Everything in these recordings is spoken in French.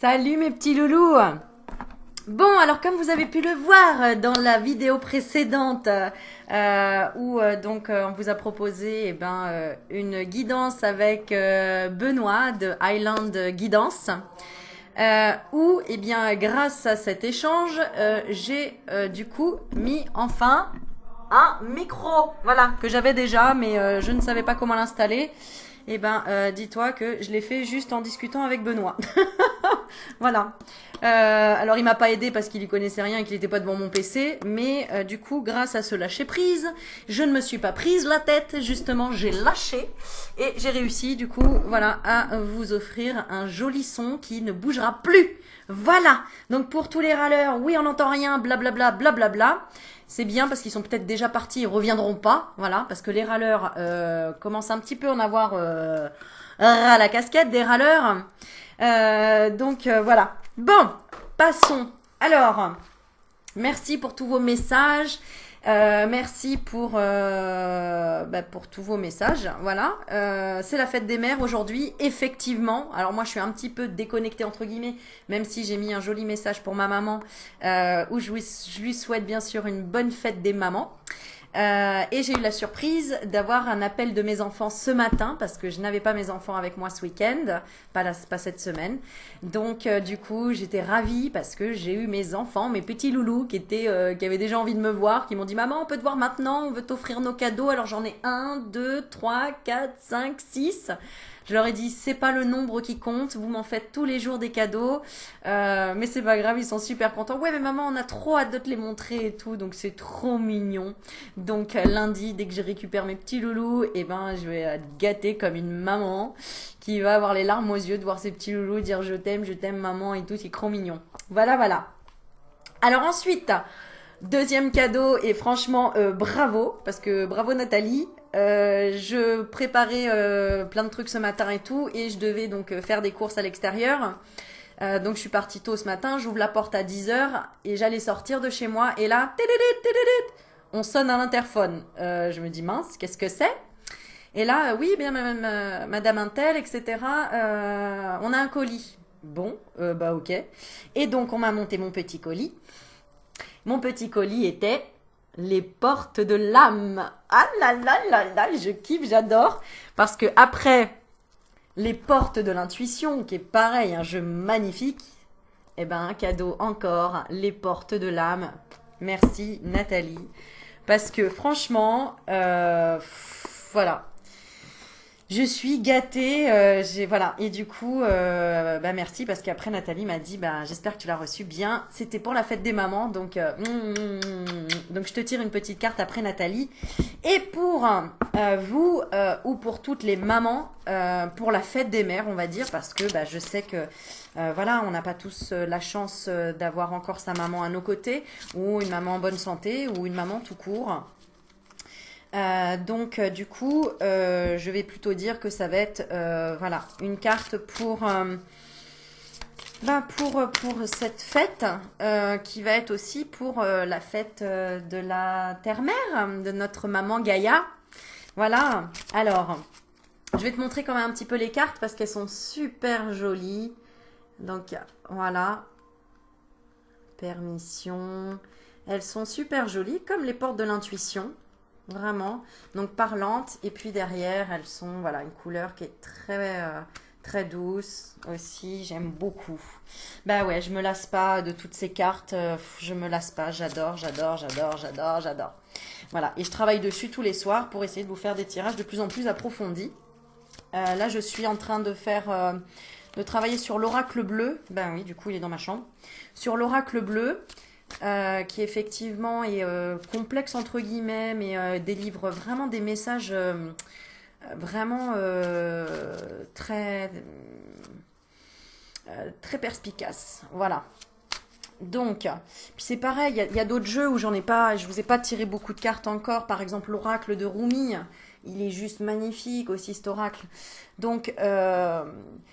Salut mes petits loulous. Bon, alors comme vous avez pu le voir dans la vidéo précédente où on vous a proposé une guidance avec Benoît de Highland Guidance où grâce à cet échange j'ai du coup mis enfin un micro, voilà, que j'avais déjà mais je ne savais pas comment l'installer. Dis-toi que je l'ai fait juste en discutant avec Benoît. Voilà. Alors il m'a pas aidé parce qu'il y connaissait rien et qu'il n'était pas devant mon PC, mais du coup grâce à ce lâcher prise, je ne me suis pas prise la tête, justement j'ai lâché et j'ai réussi du coup voilà à vous offrir un joli son qui ne bougera plus. Voilà. Donc pour tous les râleurs, oui on n'entend rien, blablabla, blablabla. C'est bien parce qu'ils sont peut-être déjà partis, ils reviendront pas, voilà, parce que les râleurs commencent un petit peu à en avoir ras la casquette des râleurs. Voilà. Bon, passons. Alors, merci pour tous vos messages. Merci pour tous vos messages. Voilà. C'est la fête des mères aujourd'hui, effectivement. Alors moi, je suis un petit peu déconnectée entre guillemets, même si j'ai mis un joli message pour ma maman, où je lui souhaite bien sûr une bonne fête des mamans. Et j'ai eu la surprise d'avoir un appel de mes enfants ce matin parce que je n'avais pas mes enfants avec moi ce week-end, pas cette semaine. Donc du coup j'étais ravie parce que j'ai eu mes enfants, mes petits loulous qui avaient déjà envie de me voir, qui m'ont dit maman on peut te voir maintenant, on veut t'offrir nos cadeaux. Alors j'en ai 1, 2, 3, 4, 5, 6. Je leur ai dit, c'est pas le nombre qui compte, vous m'en faites tous les jours des cadeaux, mais c'est pas grave, ils sont super contents. Ouais, mais maman, on a trop hâte de te les montrer et tout, donc c'est trop mignon. Donc lundi, dès que je récupère mes petits loulous, je vais être gâtée comme une maman qui va avoir les larmes aux yeux de voir ses petits loulous dire je t'aime maman et tout, c'est trop mignon. Voilà, voilà. Alors ensuite, deuxième cadeau et franchement bravo, parce que bravo Nathalie. Je préparais plein de trucs ce matin et tout et je devais donc faire des courses à l'extérieur. Donc je suis partie tôt ce matin, j'ouvre la porte à 10h et j'allais sortir de chez moi et là, on sonne à l'interphone. Je me dis mince, qu'est-ce que c'est? Et là, oui, bien madame Intel, etc. On a un colis. Bon, ok. Et donc on m'a monté mon petit colis. Mon petit colis était les portes de l'âme. Ah là là là là, je kiffe, j'adore. Parce que après les portes de l'intuition, qui est pareil, un jeu magnifique, un cadeau encore, les portes de l'âme. Merci Nathalie. Parce que franchement, voilà. Je suis gâtée, voilà. Et du coup, merci parce qu'après Nathalie m'a dit, j'espère que tu l'as reçu bien. C'était pour la fête des mamans, donc je te tire une petite carte après Nathalie. Et pour vous ou pour toutes les mamans, pour la fête des mères, on va dire, parce que je sais que voilà, on n'a pas tous la chance d'avoir encore sa maman à nos côtés, ou une maman en bonne santé, ou une maman tout court. Du coup, je vais plutôt dire que ça va être voilà, une carte pour cette fête qui va être aussi pour la fête de la terre-mère, de notre maman Gaïa. Voilà, alors, je vais te montrer quand même un petit peu les cartes parce qu'elles sont super jolies. Donc, voilà, permission. Elles sont super jolies, comme les portes de l'intuition. Vraiment, donc parlantes, et puis derrière elles sont, voilà, une couleur qui est très douce aussi, j'aime beaucoup. Ouais, je me lasse pas de toutes ces cartes, je me lasse pas, j'adore. Voilà, et je travaille dessus tous les soirs pour essayer de vous faire des tirages de plus en plus approfondis. Là je suis en train de travailler sur l'oracle bleu, oui, du coup il est dans ma chambre, sur l'oracle bleu. Qui effectivement est complexe entre guillemets, mais délivre vraiment des messages vraiment très perspicaces. Voilà. Donc, puis c'est pareil, il y a d'autres jeux où je vous ai pas tiré beaucoup de cartes encore. Par exemple, l'oracle de Rumi, il est juste magnifique aussi cet oracle. Donc,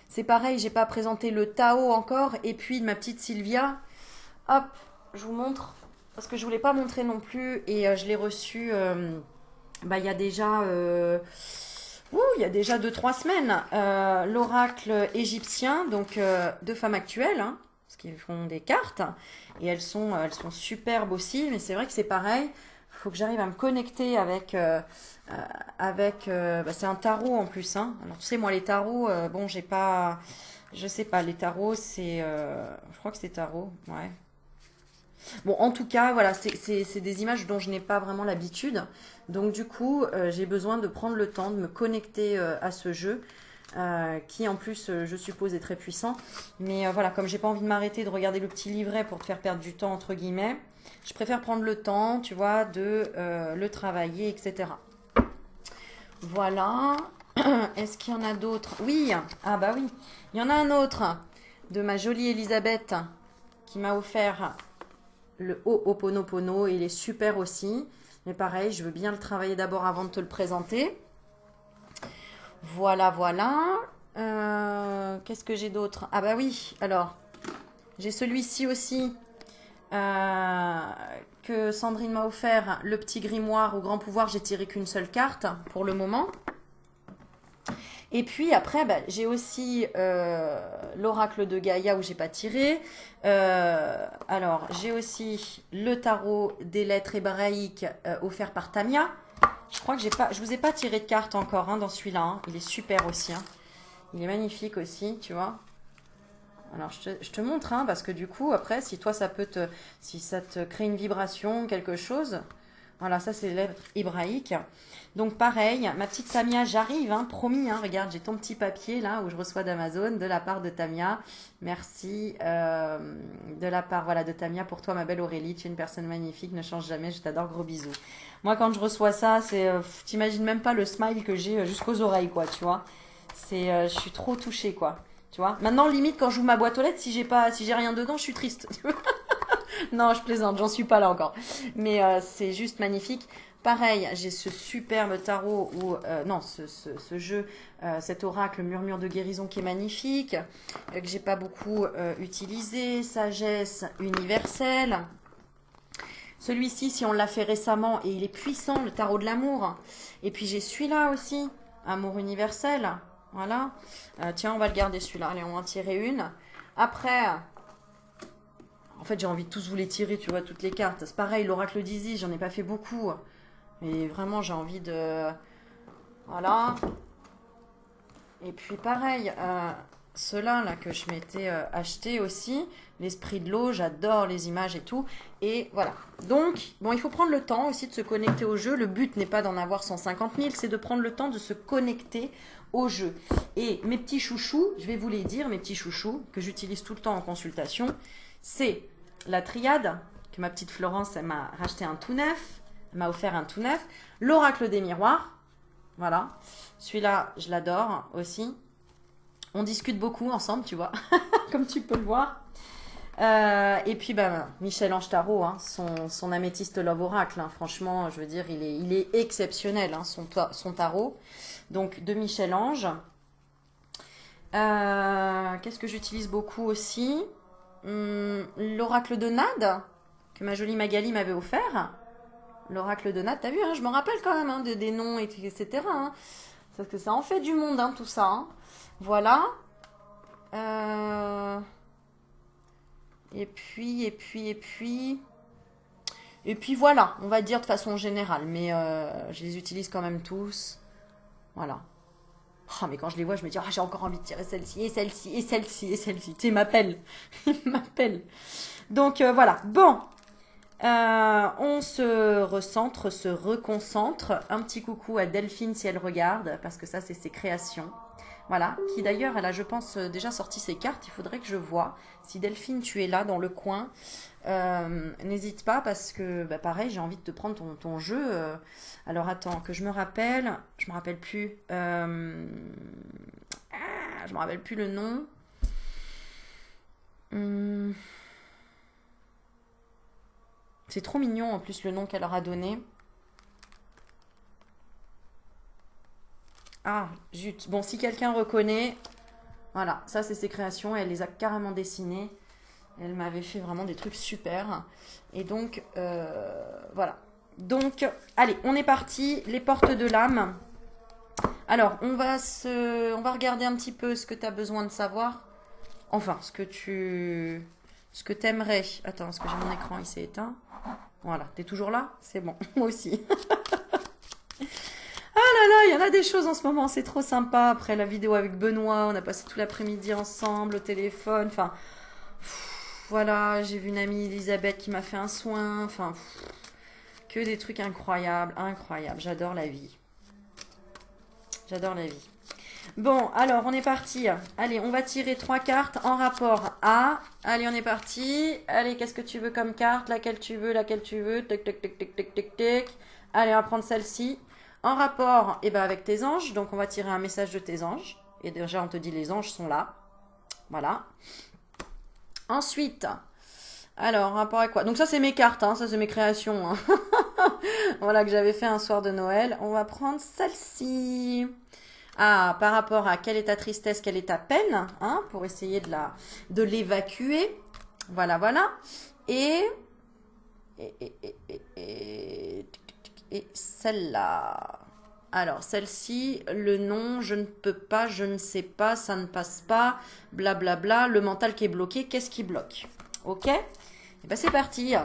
c'est pareil, j'ai pas présenté le Tao encore. Et puis, ma petite Sylvia, hop, je vous montre, parce que je ne vous l'ai pas montré non plus, et je l'ai reçu il y a déjà Ouh, il y a déjà 2 3 semaines. L'oracle égyptien, donc 2 femmes actuelles, hein, parce qu'ils font des cartes. Et elles sont superbes aussi, mais c'est vrai que c'est pareil. Il faut que j'arrive à me connecter avec c'est un tarot en plus, hein. Alors tu sais, moi les tarots, bon, j'ai pas, je sais pas, les tarots, je crois que c'est tarot, ouais. Bon, en tout cas, voilà, c'est des images dont je n'ai pas vraiment l'habitude. Donc, du coup, j'ai besoin de prendre le temps de me connecter à ce jeu, qui en plus, je suppose, est très puissant. Mais voilà, comme j'ai pas envie de m'arrêter de regarder le petit livret pour te faire perdre du temps, entre guillemets, je préfère prendre le temps, tu vois, de le travailler, etc. Voilà. Est-ce qu'il y en a d'autres? Oui, ah bah oui, il y en a un autre de ma jolie Elisabeth qui m'a offert le Ho'oponopono, il est super aussi. Mais pareil, je veux bien le travailler d'abord avant de te le présenter. Voilà, voilà. Qu'est-ce que j'ai d'autre? Ah bah oui, alors, j'ai celui-ci aussi que Sandrine m'a offert, le petit grimoire au grand pouvoir. J'ai tiré qu'une seule carte pour le moment. Et puis après, bah, j'ai aussi l'oracle de Gaïa où j'ai pas tiré. Alors, j'ai aussi le tarot des lettres hébraïques offert par Tamia. Je crois que je vous ai pas tiré de carte encore, hein, dans celui-là, hein. Il est super aussi, hein. Il est magnifique aussi, tu vois. Alors, je te montre, hein, parce que du coup, après, si toi, si ça te crée une vibration, quelque chose, voilà, ça, c'est les lettres hébraïques. Donc, pareil, ma petite Tamia, j'arrive, hein, promis, hein, regarde, j'ai ton petit papier, là, où je reçois d'Amazon, de la part de Tamia. Merci, de la part, voilà, de Tamia, pour toi, ma belle Aurélie, tu es une personne magnifique, ne change jamais, je t'adore, gros bisous. Moi, quand je reçois ça, t'imagines même pas le smile que j'ai jusqu'aux oreilles, quoi, tu vois. Je suis trop touchée, quoi. Tu vois. Maintenant, limite, quand j'ouvre ma boîte aux lettres, si j'ai rien dedans, je suis triste. Non, je plaisante, j'en suis pas là encore. Mais c'est juste magnifique. Pareil, j'ai ce superbe tarot non, ce jeu, cet oracle murmure de guérison qui est magnifique, que j'ai pas beaucoup utilisé. Sagesse universelle. Celui-ci, si on l'a fait récemment, et il est puissant, le tarot de l'amour. Et puis j'ai celui-là aussi, amour universel. Voilà. Tiens, on va le garder celui-là. Allez, on va en tirer une. Après, en fait, j'ai envie de tous vous les tirer, tu vois, toutes les cartes. C'est pareil, l'oracle d'Isis, j'en ai pas fait beaucoup. Mais vraiment, j'ai envie de... Voilà. Et puis pareil, ceux-là là, que je m'étais acheté aussi, l'esprit de l'eau, j'adore les images et tout. Et voilà. Donc, bon, il faut prendre le temps aussi de se connecter au jeu. Le but n'est pas d'en avoir 150 000, c'est de prendre le temps de se connecter au jeu. Et mes petits chouchous, je vais vous les dire, mes petits chouchous, que j'utilise tout le temps en consultation, c'est la triade, que ma petite Florence, elle m'a racheté un tout neuf, elle m'a offert un tout neuf, l'oracle des miroirs, voilà. Celui-là, je l'adore aussi. On discute beaucoup ensemble, tu vois, comme tu peux le voir. Et puis, bah, Michel-Ange Tarot, hein, son améthyste Love Oracle, hein, franchement, je veux dire, il est exceptionnel, hein, son tarot. Donc, de Michel-Ange. Qu'est-ce que j'utilise beaucoup aussi? L'oracle de Nade, que ma jolie Magali m'avait offert. L'oracle de Nade, t'as vu, hein, je me rappelle quand même, hein, des noms, etc. Hein, parce que ça en fait du monde, hein, tout ça. Hein. Voilà. Et puis voilà, on va dire de façon générale. Mais je les utilise quand même tous. Voilà. Oh, mais quand je les vois, je me dis, oh, j'ai encore envie de tirer celle-ci, et celle-ci, et celle-ci, et celle-ci. Tu sais, il m'appelle. Il m'appelle. Donc voilà. Bon. On se recentre, se reconcentre. Un petit coucou à Delphine si elle regarde, parce que ça, c'est ses créations. Voilà, qui d'ailleurs, elle a, je pense, déjà sorti ses cartes. Il faudrait que je vois. Si Delphine, tu es là dans le coin, n'hésite pas parce que, bah, pareil, j'ai envie de te prendre ton jeu. Alors attends, que je me rappelle plus. Je me rappelle plus le nom. C'est trop mignon en plus le nom qu'elle leur a donné. Ah, zut. Bon, si quelqu'un reconnaît, voilà, ça c'est ses créations. Elle les a carrément dessinées. Elle m'avait fait vraiment des trucs super. Et donc, voilà. Donc, allez, on est parti. Les portes de l'âme. Alors, on va regarder un petit peu ce que tu as besoin de savoir. Enfin, ce que t'aimerais. Attends, parce que j'ai mon écran, il s'est éteint. Voilà, t'es toujours là? C'est bon, moi aussi. Ah là là, il y en a des choses en ce moment, c'est trop sympa. Après la vidéo avec Benoît, on a passé tout l'après-midi ensemble au téléphone. Enfin, voilà, j'ai vu une amie Elisabeth qui m'a fait un soin. Enfin, que des trucs incroyables, incroyables. J'adore la vie. J'adore la vie. Bon, alors on est parti. Allez, on va tirer 3 cartes en rapport à. Allez, on est parti. Allez, qu'est-ce que tu veux comme carte? Laquelle tu veux, laquelle tu veux. Tic, tic, tic, tic, tic, tic, tic. Allez, on va prendre celle-ci. En rapport, eh ben, avec tes anges. Donc, on va tirer un message de tes anges. Et déjà, on te dit les anges sont là. Voilà. Ensuite, alors, en rapport avec quoi? Donc, ça, c'est mes cartes, hein, ça, c'est mes créations. Hein. Voilà, que j'avais fait un soir de Noël. On va prendre celle-ci. Ah, par rapport à quelle est ta tristesse, quelle est ta peine, hein, pour essayer de l'évacuer. Voilà, voilà. Et celle-là. Alors, celle-ci, le nom, je ne peux pas, je ne sais pas, ça ne passe pas, blablabla, le mental qui est bloqué, qu'est-ce qui bloque? Ok? Et ben c'est parti.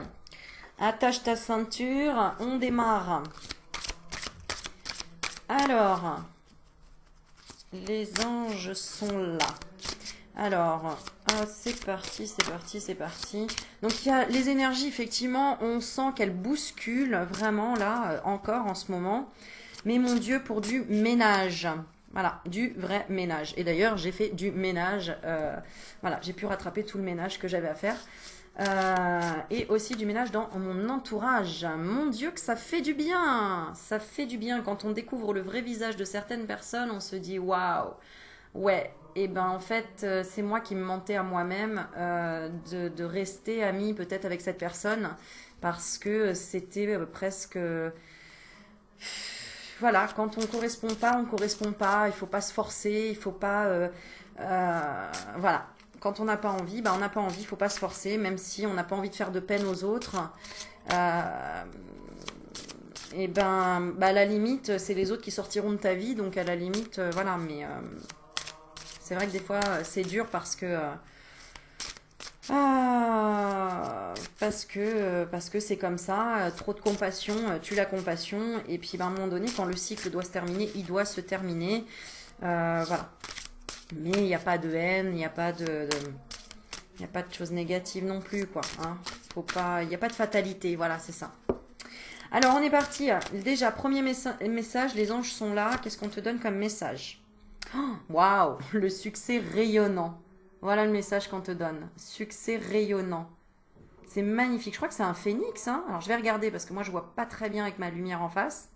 Attache ta ceinture, on démarre. Alors, les anges sont là. Alors, c'est parti, c'est parti, c'est parti. Donc, il y a les énergies, effectivement, on sent qu'elles bousculent vraiment, là, encore en ce moment. Mais mon Dieu, pour du ménage. Voilà, du vrai ménage. Et d'ailleurs, j'ai fait du ménage. Voilà, j'ai pu rattraper tout le ménage que j'avais à faire. Et aussi du ménage dans mon entourage. Mon Dieu, que ça fait du bien. Ça fait du bien. Quand on découvre le vrai visage de certaines personnes, on se dit waouh. Ouais, et ben en fait, c'est moi qui me mentais à moi-même de rester amie peut-être avec cette personne parce que c'était presque. Voilà, quand on correspond pas, on correspond pas. Il faut pas se forcer, il faut pas. Voilà. Quand on n'a pas envie, on n'a pas envie, il faut pas se forcer, même si on n'a pas envie de faire de peine aux autres. Et ben, à la limite, c'est les autres qui sortiront de ta vie, donc à la limite, voilà. Mais c'est vrai que des fois, c'est dur parce que parce que c'est comme ça, trop de compassion tue la compassion, et puis à un moment donné, quand le cycle doit se terminer, il doit se terminer. Voilà. Mais il n'y a pas de haine, il n'y a pas de choses négatives non plus, quoi. Hein. Faut pas, il n'y a pas de fatalité, voilà, c'est ça. Alors, on est parti. Déjà, premier message, les anges sont là. Qu'est-ce qu'on te donne comme message? Waouh, le succès rayonnant. Voilà le message qu'on te donne. Succès rayonnant. C'est magnifique. Je crois que c'est un phénix. Hein. Alors, je vais regarder parce que moi, je vois pas très bien avec ma lumière en face.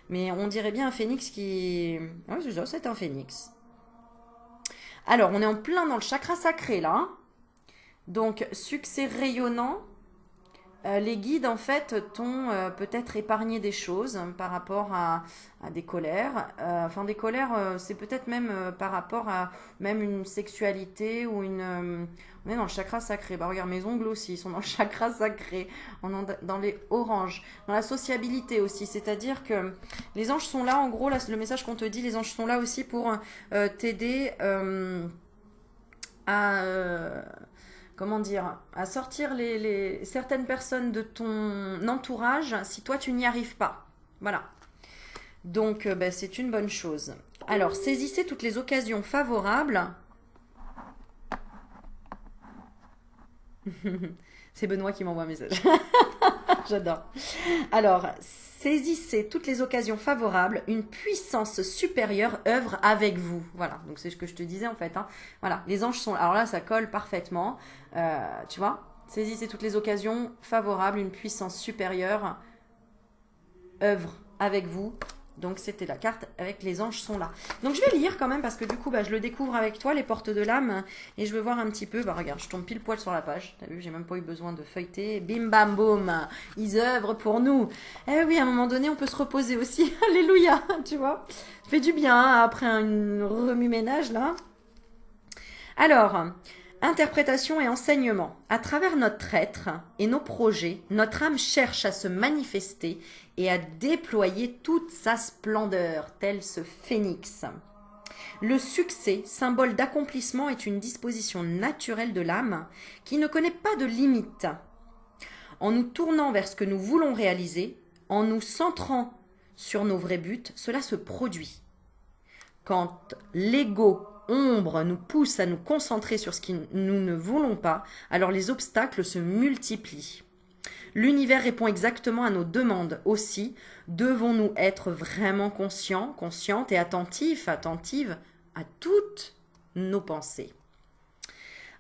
Mais on dirait bien un phénix qui... Oui, c'est ça, c'est un phénix. Alors, on est en plein dans le chakra sacré, là. Hein. Donc, succès rayonnant. Les guides, en fait, t'ont peut-être épargné des choses par rapport à des colères. Enfin, des colères, c'est peut-être même par rapport à même une sexualité ou une... on est dans le chakra sacré. Bah, regarde, mes ongles aussi, ils sont dans le chakra sacré. On est dans les oranges. Dans la sociabilité aussi. C'est-à-dire que les anges sont là, en gros, là, le message qu'on te dit, les anges sont là aussi pour t'aider à... comment dire, à sortir certaines personnes de ton entourage si toi tu n'y arrives pas. Voilà. Donc c'est une bonne chose. Alors, saisissez toutes les occasions favorables. C'est Benoît qui m'envoie un message. J'adore. Alors, saisissez toutes les occasions favorables, une puissance supérieure œuvre avec vous. Voilà, donc c'est ce que je te disais en fait. Hein. Voilà, les anges sont... Alors là, ça colle parfaitement. Tu vois, saisissez toutes les occasions favorables, une puissance supérieure œuvre avec vous. Donc c'était la carte avec les anges sont là. Donc je vais lire quand même parce que du coup je le découvre avec toi, les portes de l'âme. Et je veux voir un petit peu, regarde, je tombe pile poil sur la page. T'as vu, j'ai même pas eu besoin de feuilleter. Bim bam boum, ils œuvrent pour nous. Eh oui, à un moment donné on peut se reposer aussi. Alléluia, tu vois. Ça fait du bien hein, après un remue-ménage là. Alors, Interprétation et enseignement. À travers notre être et nos projets, notre âme cherche à se manifester et à déployer toute sa splendeur, tel ce phénix. Le succès, symbole d'accomplissement, est une disposition naturelle de l'âme qui ne connaît pas de limite. En nous tournant vers ce que nous voulons réaliser, en nous centrant sur nos vrais buts, cela se produit. Quand l'ego ombre nous pousse à nous concentrer sur ce que nous ne voulons pas, alors les obstacles se multiplient. L'univers répond exactement à nos demandes. Aussi, devons-nous être vraiment conscients, conscientes et attentifs, attentives à toutes nos pensées.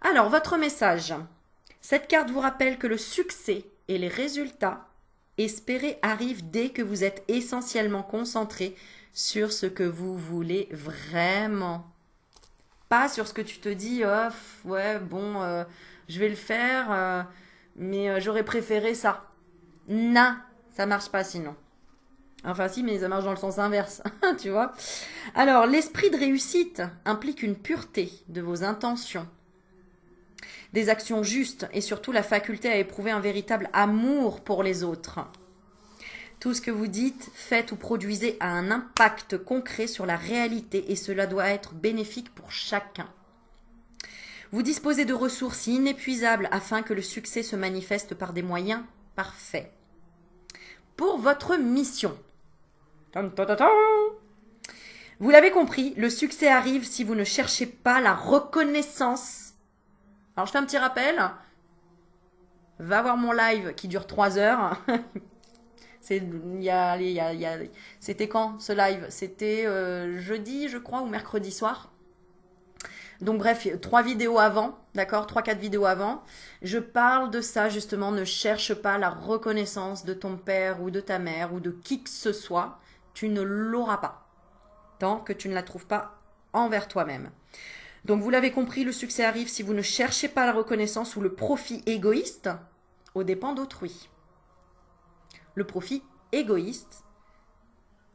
Alors, votre message. Cette carte vous rappelle que le succès et les résultats espérés arrivent dès que vous êtes essentiellement concentré sur ce que vous voulez vraiment. Pas sur ce que tu te dis, oh, ouais, bon, je vais le faire, mais j'aurais préféré ça. Non, ça marche pas sinon. Enfin si, mais ça marche dans le sens inverse, tu vois. Alors, l'esprit de réussite implique une pureté de vos intentions, des actions justes et surtout la faculté à éprouver un véritable amour pour les autres. Tout ce que vous dites, faites ou produisez a un impact concret sur la réalité et cela doit être bénéfique pour chacun. Vous disposez de ressources inépuisables afin que le succès se manifeste par des moyens parfaits. Pour votre mission, vous l'avez compris, le succès arrive si vous ne cherchez pas la reconnaissance. Alors je fais un petit rappel, va voir mon live qui dure 3 heures. C'était quand ce live? C'était jeudi, je crois, ou mercredi soir. Donc bref, 3 vidéos avant, d'accord, 3-4 vidéos avant. Je parle de ça justement, ne cherche pas la reconnaissance de ton père ou de ta mère ou de qui que ce soit. Tu ne l'auras pas tant que tu ne la trouves pas envers toi-même. Donc vous l'avez compris, le succès arrive si vous ne cherchez pas la reconnaissance ou le profit égoïste aux dépens d'autrui. Le profit égoïste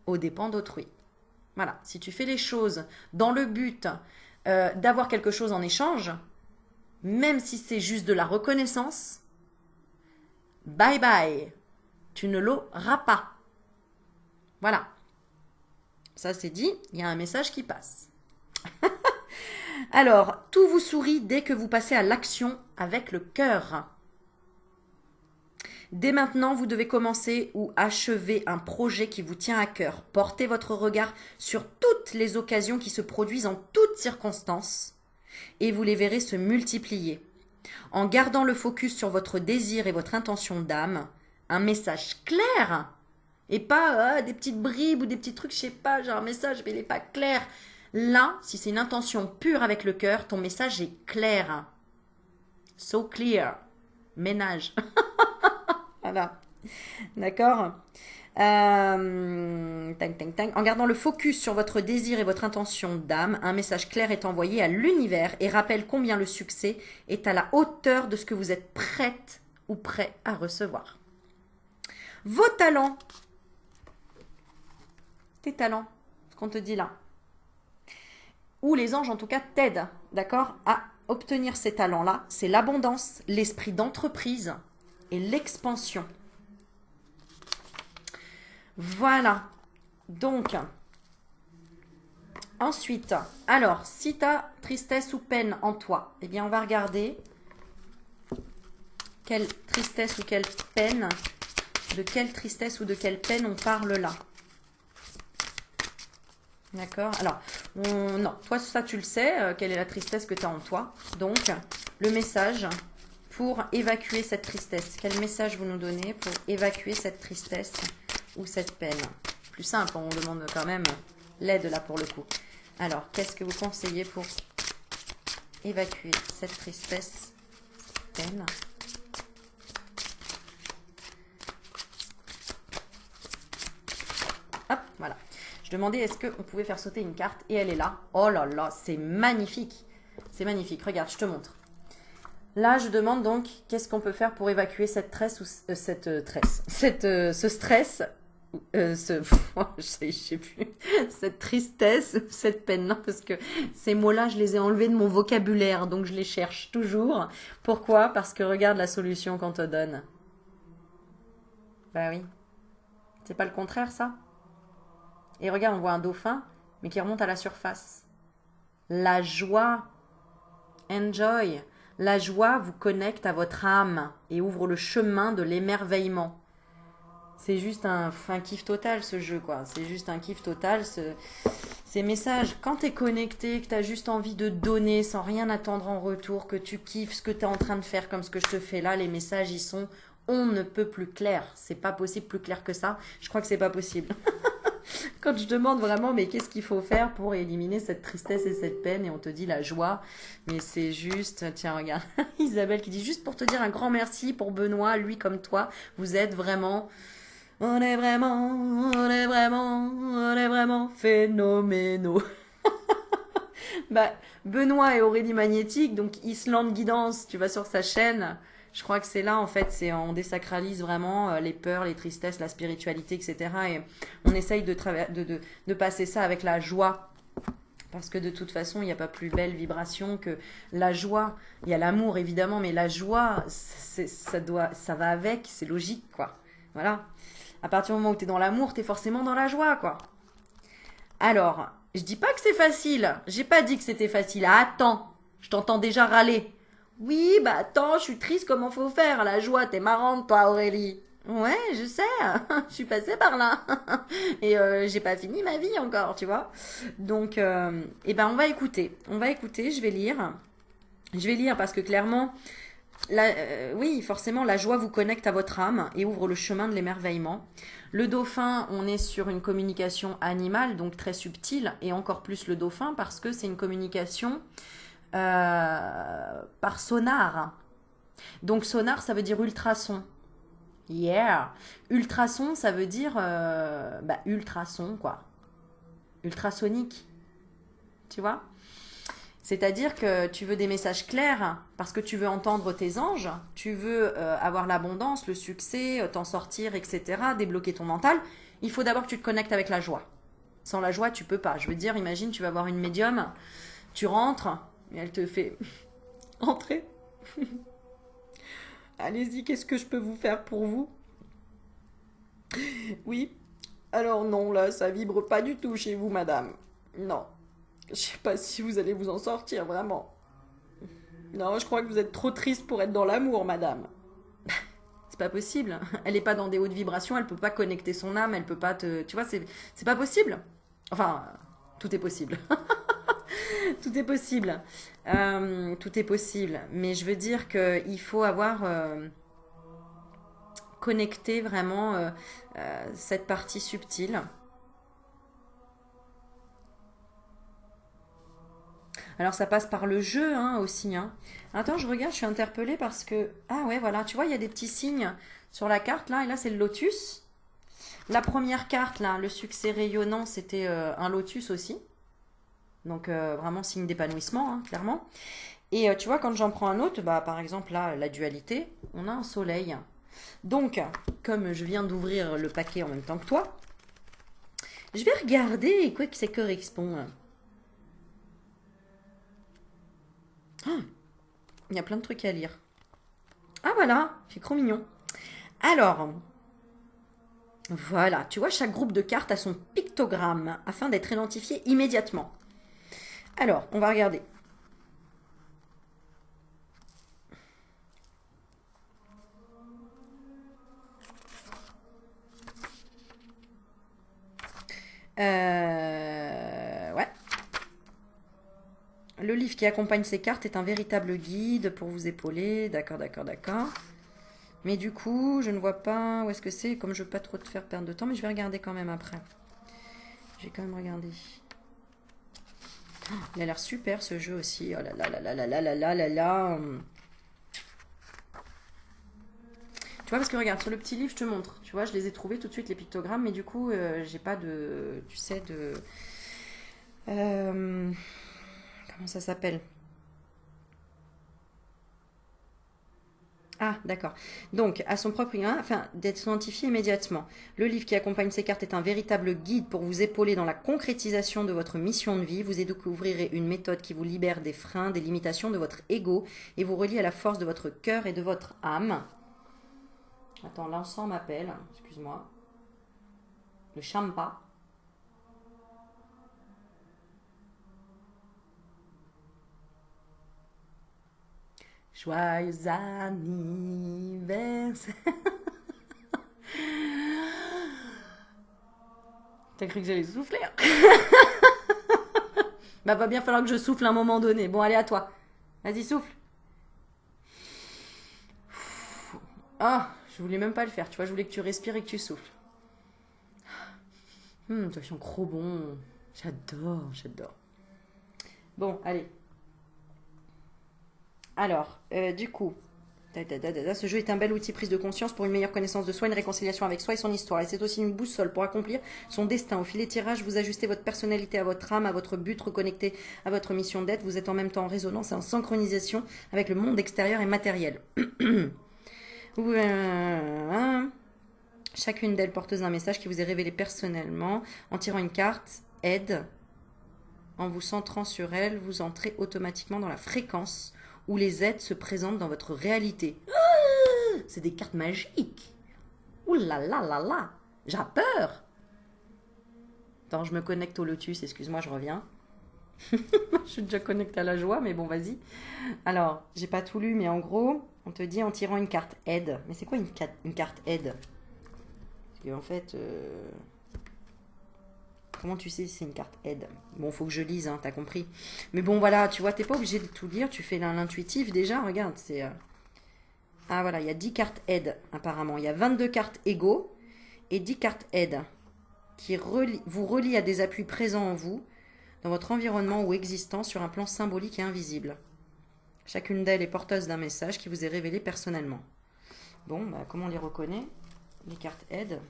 aux dépens d'autrui. Voilà, si tu fais les choses dans le but d'avoir quelque chose en échange, même si c'est juste de la reconnaissance, bye bye, tu ne l'auras pas. Voilà. Ça c'est dit, il y a un message qui passe. Alors, tout vous sourit dès que vous passez à l'action avec le cœur. Dès maintenant, vous devez commencer ou achever un projet qui vous tient à cœur. Portez votre regard sur toutes les occasions qui se produisent en toutes circonstances et vous les verrez se multiplier. En gardant le focus sur votre désir et votre intention d'âme, un message clair et pas des petites bribes ou des petits trucs, je sais pas, j'ai un message mais il n'est pas clair. Là, si c'est une intention pure avec le cœur, ton message est clair. So clear. Ménage. Voilà. D'accord. En gardant le focus sur votre désir et votre intention d'âme, un message clair est envoyé à l'univers et rappelle combien le succès est à la hauteur de ce que vous êtes prête ou prêt à recevoir. Vos talents. Tes talents, ce qu'on te dit là. Ou les anges en tout cas t'aident, d'accord, à obtenir ces talents-là. C'est l'abondance, l'esprit d'entreprise et l'expansion. Voilà. Donc, ensuite, alors, si tu as tristesse ou peine en toi, eh bien, on va regarder quelle tristesse ou quelle peine, de quelle tristesse ou de quelle peine on parle là. D'accord. Alors, non, toi, ça, tu le sais, quelle est la tristesse que tu as en toi. Donc, le message pour évacuer cette tristesse. Quel message vous nous donnez pour évacuer cette tristesse ou cette peine? Plus simple, on demande quand même l'aide là pour le coup. Alors, qu'est-ce que vous conseillez pour évacuer cette tristesse, cette peine? Hop, voilà. Je demandais est-ce qu'on pouvait faire sauter une carte et elle est là. Oh là là, c'est magnifique. C'est magnifique. Regarde, je te montre. Là, je demande donc qu'est-ce qu'on peut faire pour évacuer cette tresse ou ce stress Je sais plus, cette tristesse, cette peine, non, parce que ces mots-là, je les ai enlevés de mon vocabulaire, donc je les cherche toujours. Pourquoi? Parce que regarde la solution qu'on te donne. Bah oui, c'est pas le contraire, ça? Et regarde, on voit un dauphin, mais qui remonte à la surface. La joie, enjoy. La joie vous connecte à votre âme et ouvre le chemin de l'émerveillement. C'est juste un kiff total ce jeu, quoi. C'est juste un kiff total ces messages. Quand t'es connecté, que t'as juste envie de donner sans rien attendre en retour, que tu kiffes ce que t'es en train de faire comme ce que je te fais là, les messages ils sont on ne peut plus clair. C'est pas possible plus clair que ça. Je crois que c'est pas possible. Quand je demande vraiment, mais qu'est-ce qu'il faut faire pour éliminer cette tristesse et cette peine, et on te dit la joie, mais c'est juste, tiens, regarde, Isabelle qui dit juste pour te dire un grand merci pour Benoît, lui comme toi, vous êtes vraiment, on est vraiment phénoménaux. Bah, Benoît et Aurélie Magnétique, donc Islande Guidance, tu vas sur sa chaîne. Je crois que c'est là, en fait, c'est on désacralise vraiment les peurs, les tristesses, la spiritualité, etc. Et on essaye de passer ça avec la joie. Parce que de toute façon, il n'y a pas plus belle vibration que la joie. Il y a l'amour, évidemment, mais la joie, ça va avec, c'est logique, quoi. Voilà. À partir du moment où tu es dans l'amour, tu es forcément dans la joie, quoi. Alors, je dis pas que c'est facile. J'ai pas dit que c'était facile. Ah, attends, je t'entends déjà râler. Oui, bah attends, je suis triste, comment faut faire? La joie, t'es marrante, toi, Aurélie. Ouais, je sais, je suis passée par là. Et j'ai pas fini ma vie encore, tu vois. Donc, eh ben, on va écouter. On va écouter, je vais lire. Je vais lire parce que clairement, oui, forcément, la joie vous connecte à votre âme et ouvre le chemin de l'émerveillement. Le dauphin, on est sur une communication animale, donc très subtile, et encore plus le dauphin parce que c'est une communication par sonar. Donc sonar, ça veut dire ultrason. Yeah. Ultrason, ça veut dire ultrason, quoi. Ultrasonique. Tu vois? C'est-à-dire que tu veux des messages clairs parce que tu veux entendre tes anges, tu veux avoir l'abondance, le succès, t'en sortir, etc., débloquer ton mental. Il faut d'abord que tu te connectes avec la joie. Sans la joie, tu peux pas. Je veux dire, imagine, tu vas voir une médium, tu rentres et elle te fait entrer. Allez-y, qu'est-ce que je peux vous faire pour vous? Oui. Alors non, là, ça vibre pas du tout chez vous, madame. Non. Je sais pas si vous allez vous en sortir, vraiment. Non, je crois que vous êtes trop triste pour être dans l'amour, madame. C'est pas possible. Elle est pas dans des hautes vibrations, elle peut pas connecter son âme, elle peut pas te. Tu vois, c'est pas possible. Enfin, tout est possible. Tout est possible. Tout est possible. Mais je veux dire qu'il faut avoir connecté vraiment cette partie subtile. Alors ça passe par le jeu hein, aussi. Hein. Attends, je regarde, je suis interpellée parce que... Ah ouais, voilà, tu vois, il y a des petits signes sur la carte là, et là c'est le lotus. La première carte là, le succès rayonnant, c'était un lotus aussi. Donc vraiment signe d'épanouissement, hein, clairement. Et tu vois, quand j'en prends un autre, bah, par exemple là, la dualité, on a un soleil. Donc, comme je viens d'ouvrir le paquet en même temps que toi, je vais regarder quoi que ça correspond. Ah, il y a plein de trucs à lire. Ah voilà, c'est trop mignon. Alors, voilà, tu vois, chaque groupe de cartes a son pictogramme afin d'être identifié immédiatement. Alors, on va regarder. Ouais. Le livre qui accompagne ces cartes est un véritable guide pour vous épauler. D'accord, d'accord, d'accord. Mais du coup, je ne vois pas où est-ce que c'est. Comme je ne veux pas trop te faire perdre de temps, mais je vais regarder quand même après. Je vais quand même regarder. Il a l'air super ce jeu aussi. Oh là là là là là là là là là là. Tu vois, parce que regarde, sur le petit livre, je te montre. Tu vois, je les ai trouvés tout de suite, les pictogrammes, mais du coup, j'ai pas de. Tu sais, de. Comment ça s'appelle? Ah, d'accord. Donc, à son propre lien, afin d'être identifié immédiatement. Le livre qui accompagne ces cartes est un véritable guide pour vous épauler dans la concrétisation de votre mission de vie. Vous y découvrirez une méthode qui vous libère des freins, des limitations de votre ego et vous relie à la force de votre cœur et de votre âme. Attends, l'encens m'appelle. Excuse-moi. Le champa. Joyeux anniversaire. T'as cru que j'allais souffler? Bah va bien falloir que je souffle à un moment donné. Bon, allez à toi. Vas-y, souffle. Ah, je voulais même pas le faire, tu vois, je voulais que tu respires et que tu souffles. Ça sent trop bon. J'adore, j'adore. Bon, allez. Alors, du coup, ce jeu est un bel outil prise de conscience pour une meilleure connaissance de soi, une réconciliation avec soi et son histoire. Et c'est aussi une boussole pour accomplir son destin. Au fil des tirages, vous ajustez votre personnalité à votre âme, à votre but, reconnecté à votre mission d'être. Vous êtes en même temps en résonance et en synchronisation avec le monde extérieur et matériel. Chacune d'elles porteuse d'un message qui vous est révélé personnellement. En tirant une carte, aide. En vous centrant sur elle, vous entrez automatiquement dans la fréquence où les aides se présentent dans votre réalité. C'est des cartes magiques. Ouh là là là là. J'ai peur. Attends, je me connecte au lotus. Excuse-moi, je reviens. Je suis déjà connectée à la joie, mais bon, vas-y. Alors, j'ai pas tout lu, mais en gros, on te dit en tirant une carte aide. Mais c'est quoi une carte aide? Parce qu'en fait, comment tu sais si c'est une carte aide? Bon, faut que je lise, hein, t'as compris. Mais bon, voilà, tu vois, t'es pas obligé de tout lire. Tu fais l'intuitif déjà, regarde, c'est... Ah voilà, il y a 10 cartes aide, apparemment. Il y a 22 cartes égaux et 10 cartes aide qui vous relient à des appuis présents en vous, dans votre environnement ou existant sur un plan symbolique et invisible. Chacune d'elles est porteuse d'un message qui vous est révélé personnellement. Bon, bah, comment on les reconnaît? Les cartes aide.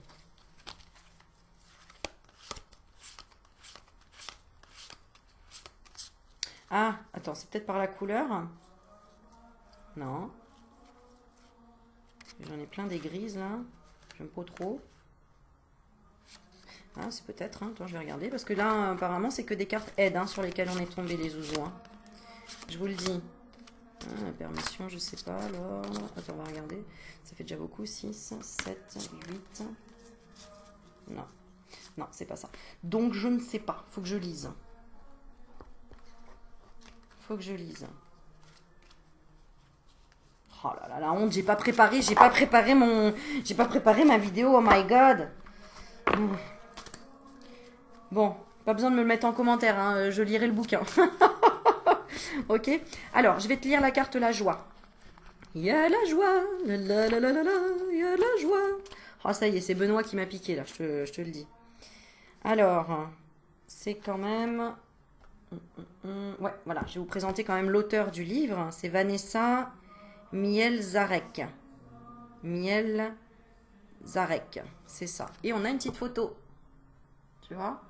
Ah, attends, c'est peut-être par la couleur? Non. J'en ai plein des grises là. J'aime pas trop. Ah, c'est peut-être, hein. Attends, je vais regarder. Parce que là, apparemment, c'est que des cartes aide hein, sur lesquelles on est tombé, les zouzous. Hein. Je vous le dis. Ah, la permission, je sais pas. Alors, attends, on va regarder. Ça fait déjà beaucoup. 6, 7, 8. Non. Non, c'est pas ça. Donc, je ne sais pas. Faut que je lise. Faut que je lise. Oh là là, la honte, j'ai pas préparé ma vidéo, oh my god. Bon, pas besoin de me le mettre en commentaire, hein, je lirai le bouquin. Ok. Alors, je vais te lire la carte la joie. Il y a la joie, la la la la la la, il y a la joie. Oh, ça y est, c'est Benoît qui m'a piqué là, je te le dis. Alors, c'est quand même... Ouais, voilà, je vais vous présenter quand même l'auteur du livre. C'est Vanessa Mielzarek. Mielzarek, c'est ça. Et on a une petite photo. Tu vois?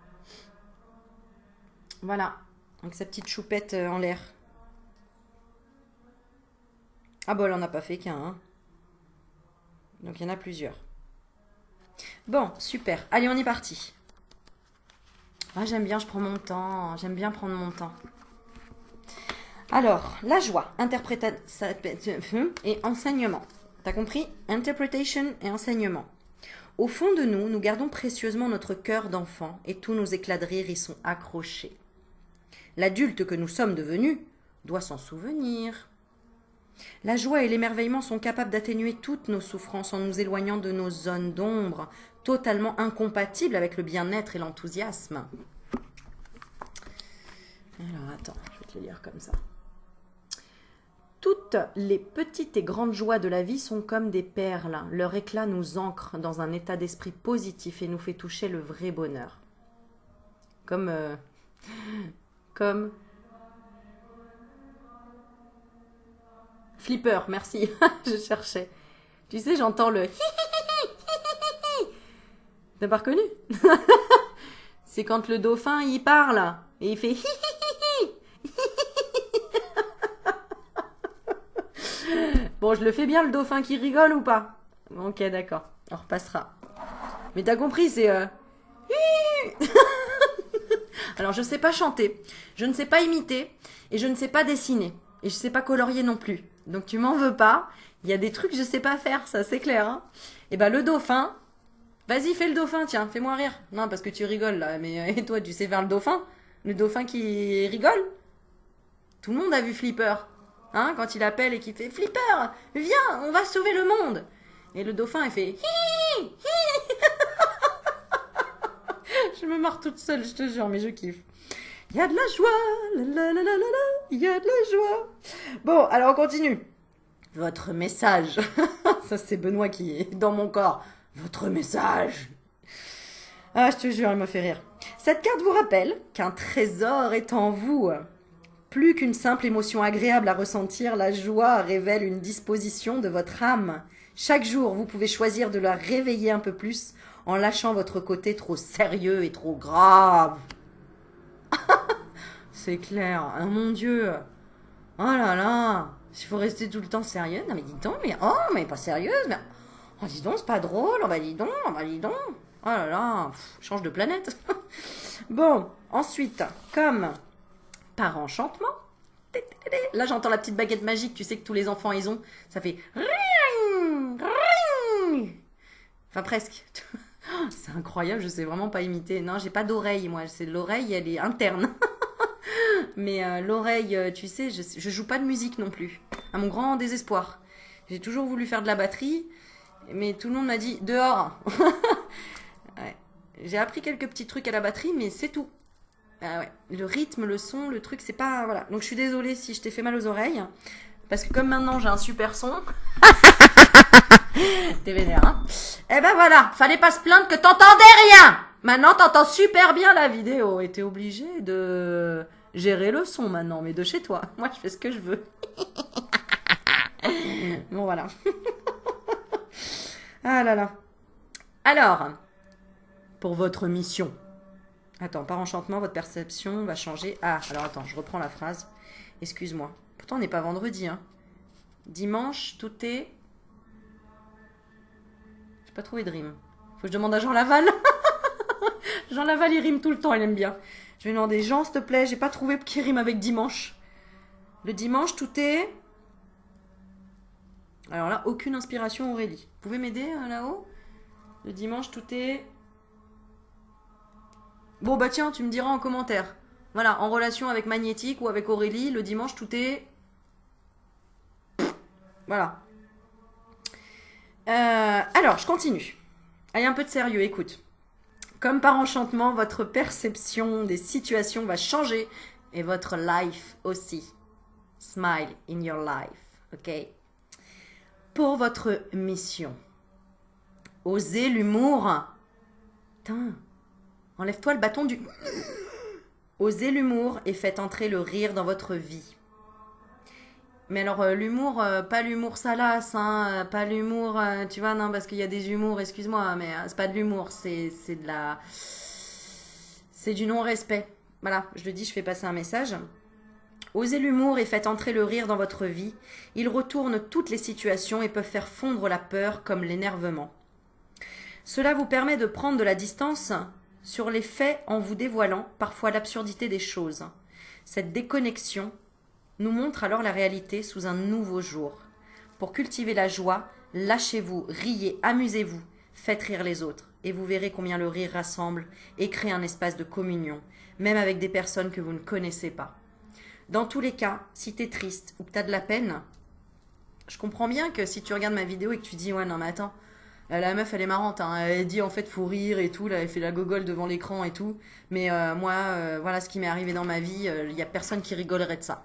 Voilà, avec sa petite choupette en l'air. Ah bah elle en a pas fait qu'un. Hein. Donc il y en a plusieurs. Bon, super. Allez, on est parti. Ah, j'aime bien, je prends mon temps. J'aime bien prendre mon temps. Alors, la joie, interprétation et enseignement. T'as compris? Interpretation et enseignement. Au fond de nous, nous gardons précieusement notre cœur d'enfant et tous nos éclats de rire y sont accrochés. L'adulte que nous sommes devenus doit s'en souvenir. La joie et l'émerveillement sont capables d'atténuer toutes nos souffrances en nous éloignant de nos zones d'ombre, totalement incompatibles avec le bien-être et l'enthousiasme. Alors attends, je vais te le lire comme ça. Toutes les petites et grandes joies de la vie sont comme des perles. Leur éclat nous ancre dans un état d'esprit positif et nous fait toucher le vrai bonheur. Comme Flipper, merci. Je cherchais. Tu sais, j'entends le T'as pas reconnu? C'est quand le dauphin, il parle et il fait Bon, je le fais bien, le dauphin qui rigole ou pas? Ok, d'accord. On repassera. Mais t'as compris, c'est... Alors, je sais pas chanter, je ne sais pas imiter, et je ne sais pas dessiner. Et je sais pas colorier non plus. Donc, tu m'en veux pas. Il y a des trucs que je sais pas faire, ça, c'est clair. Hein. Et ben, le dauphin... Vas-y, fais le dauphin, tiens, fais-moi rire. Non, parce que tu rigoles, là. Mais et toi, tu sais faire le dauphin? Le dauphin qui rigole? Tout le monde a vu Flipper. Hein, quand il appelle et qu'il fait Flipper, viens, on va sauver le monde. Et le dauphin, il fait hi, hi. Je me marre toute seule, je te jure, mais je kiffe. Il y a de la joie, la la la la la, il y a de la joie. Bon, alors on continue. Votre message. Ça, c'est Benoît qui est dans mon corps. Votre message. Ah, je te jure, il me fait rire. Cette carte vous rappelle qu'un trésor est en vous. Plus qu'une simple émotion agréable à ressentir, la joie révèle une disposition de votre âme. Chaque jour, vous pouvez choisir de la réveiller un peu plus en lâchant votre côté trop sérieux et trop grave. C'est clair, oh mon Dieu. Oh là là, il faut rester tout le temps sérieux. Non mais dis donc, mais pas sérieuse, mais oh dis donc, c'est pas drôle. Oh bah dis donc, Oh là là, change de planète. Bon, ensuite, comme par enchantement. Là, j'entends la petite baguette magique, tu sais que tous les enfants ils ont. Ça fait ring, ring. Enfin presque. C'est incroyable, je sais vraiment pas imiter. Non, j'ai pas d'oreille, moi. C'est l'oreille, elle est interne. Mais l'oreille, tu sais, je joue pas de musique non plus. À mon grand désespoir. J'ai toujours voulu faire de la batterie, mais tout le monde m'a dit dehors. Ouais. J'ai appris quelques petits trucs à la batterie, mais c'est tout. Ah ouais. Le rythme, le son, le truc, c'est pas... Voilà. Donc je suis désolée si je t'ai fait mal aux oreilles. Parce que comme maintenant j'ai un super son... T'es vénère, hein? Eh ben voilà, fallait pas se plaindre que t'entendais rien. Maintenant t'entends super bien la vidéo. Et t'es obligé de gérer le son maintenant, mais de chez toi. Moi je fais ce que je veux. Bon voilà. Ah là là. Alors, pour votre mission... Attends, par enchantement, votre perception va changer. Ah, alors attends, je reprends la phrase. Excuse-moi. Pourtant, on n'est pas vendredi, hein. Dimanche, tout est... J'ai pas trouvé de rime. Faut que je demande à Jean Laval. Jean Laval, il rime tout le temps, il aime bien. Je vais demander, Jean, s'il te plaît, j'ai pas trouvé qui rime avec dimanche. Le dimanche, tout est... Alors là, aucune inspiration, Aurélie. Vous pouvez m'aider là-haut? Le dimanche, tout est... Bon bah tiens, tu me diras en commentaire. Voilà, en relation avec Magnétique ou avec Aurélie, le dimanche tout est... Voilà. Alors, je continue. Allez, un peu de sérieux, écoute. Comme par enchantement, votre perception des situations va changer et votre life aussi. Smile in your life, ok? Pour votre mission, osez l'humour. Putain. Enlève-toi le bâton du... Osez l'humour et faites entrer le rire dans votre vie. Mais alors, l'humour, pas l'humour salace, hein, pas l'humour, tu vois, non, parce qu'il y a des humours, excuse-moi, mais c'est pas de l'humour, c'est de la... C'est du non-respect. Voilà, je le dis, je fais passer un message. Osez l'humour et faites entrer le rire dans votre vie. Ils retournent toutes les situations et peuvent faire fondre la peur comme l'énervement. Cela vous permet de prendre de la distance sur les faits en vous dévoilant parfois l'absurdité des choses. Cette déconnexion nous montre alors la réalité sous un nouveau jour. Pour cultiver la joie, lâchez-vous, riez, amusez-vous, faites rire les autres et vous verrez combien le rire rassemble et crée un espace de communion, même avec des personnes que vous ne connaissez pas. Dans tous les cas, si tu es triste ou que tu as de la peine, je comprends bien que si tu regardes ma vidéo et que tu dis « Ouais, non mais attends, la meuf, elle est marrante, hein. Elle dit en fait faut rire et tout, là, elle fait la gogole devant l'écran et tout. Mais moi, voilà ce qui m'est arrivé dans ma vie, il n'y a personne qui rigolerait de ça.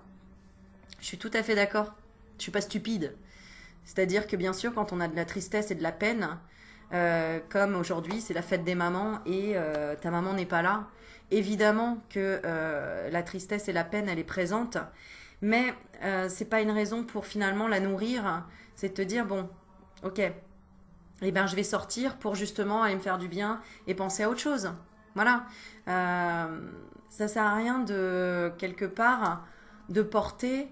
Je suis tout à fait d'accord. Je suis pas stupide. C'est-à-dire que bien sûr, quand on a de la tristesse et de la peine, comme aujourd'hui, c'est la fête des mamans et ta maman n'est pas là, évidemment que la tristesse et la peine, elle est présente. Mais c'est pas une raison pour finalement la nourrir. C'est de te dire, bon, ok, eh ben, je vais sortir pour justement aller me faire du bien et penser à autre chose. Voilà. Ça sert à rien de, quelque part, de porter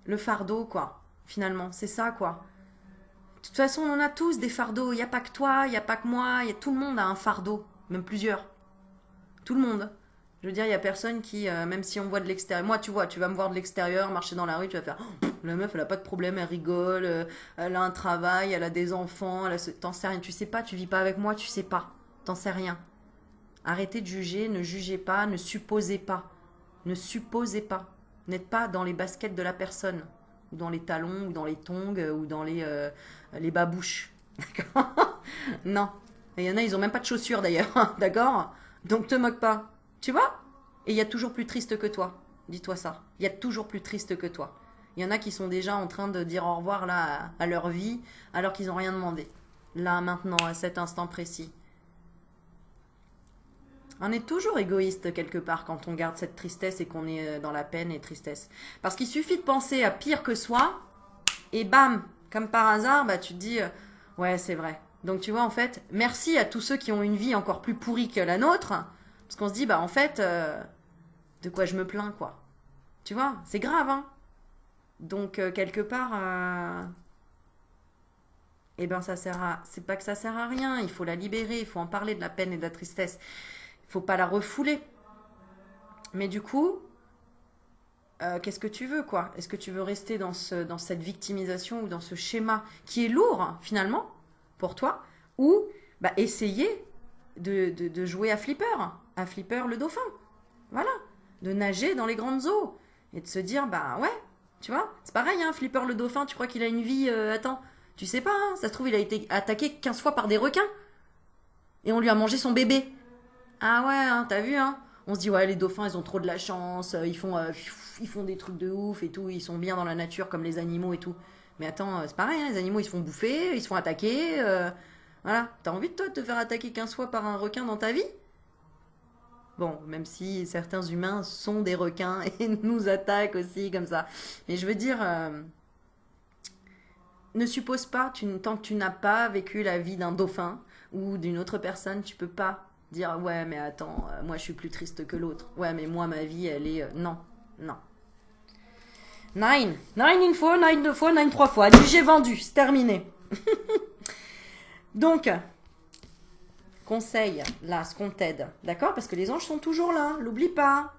le fardeau, quoi. finalement. C'est ça, quoi. De toute façon, on en a tous des fardeaux. Il n'y a pas que toi, il n'y a pas que moi. Tout le monde a un fardeau, même plusieurs. Tout le monde. Je veux dire, il n'y a personne qui, même si on voit de l'extérieur. Moi, tu vois, tu vas me voir de l'extérieur, marcher dans la rue, tu vas faire oh, la meuf, elle a pas de problème, elle rigole, elle a un travail, elle a des enfants, t'en sais rien. Tu sais pas, tu vis pas avec moi, tu sais pas. T'en sais rien. Arrêtez de juger, ne jugez pas, ne supposez pas. Ne supposez pas. N'êtes pas dans les baskets de la personne, ou dans les talons, ou dans les tongs, ou dans les babouches. D'accord? Non. Et il y en a, ils ont même pas de chaussures d'ailleurs. D'accord? Donc te moque pas. Tu vois? Et il y a toujours plus triste que toi. Dis-toi ça. Il y a toujours plus triste que toi. Il y en a qui sont déjà en train de dire au revoir là à leur vie alors qu'ils n'ont rien demandé. Là, maintenant, à cet instant précis. On est toujours égoïste quelque part quand on garde cette tristesse et qu'on est dans la peine et tristesse. Parce qu'il suffit de penser à pire que soi et bam, comme par hasard, bah, tu te dis ouais, c'est vrai. Donc tu vois, en fait, merci à tous ceux qui ont une vie encore plus pourrie que la nôtre. Parce qu'on se dit, bah en fait, de quoi je me plains, quoi. Tu vois, c'est grave, hein. Donc, quelque part, eh ben, c'est pas que ça sert à rien. Il faut la libérer, il faut en parler de la peine et de la tristesse. Il faut pas la refouler. Mais du coup, qu'est-ce que tu veux, quoi? Est-ce que tu veux rester dans cette victimisation ou dans ce schéma qui est lourd, hein, finalement, pour toi? Ou bah, essayer de jouer à Flipper le dauphin. Voilà. De nager dans les grandes eaux. Et de se dire, bah ouais, tu vois, c'est pareil, hein, Flipper le dauphin, tu crois qu'il a une vie, attends, tu sais pas, hein, ça se trouve, il a été attaqué 15 fois par des requins. Et on lui a mangé son bébé. Ah ouais, hein, t'as vu, hein? On se dit, ouais, les dauphins, ils ont trop de la chance, ils font des trucs de ouf et tout, ils sont bien dans la nature comme les animaux et tout. Mais attends, c'est pareil, hein, les animaux, ils se font bouffer, ils se font attaquer. Voilà. T'as envie de toi de te faire attaquer 15 fois par un requin dans ta vie? Bon, même si certains humains sont des requins et nous attaquent aussi comme ça. Mais je veux dire, ne suppose pas, tant que tu n'as pas vécu la vie d'un dauphin ou d'une autre personne, tu peux pas dire ouais mais attends, moi je suis plus triste que l'autre. Ouais mais moi ma vie elle est... non, non. Nine. Nine une fois, nine deux fois, nine trois fois. Allez, j'ai vendu, c'est terminé. Donc, conseil, là, ce qu'on t'aide, d'accord? Parce que les anges sont toujours là, l'oublie pas.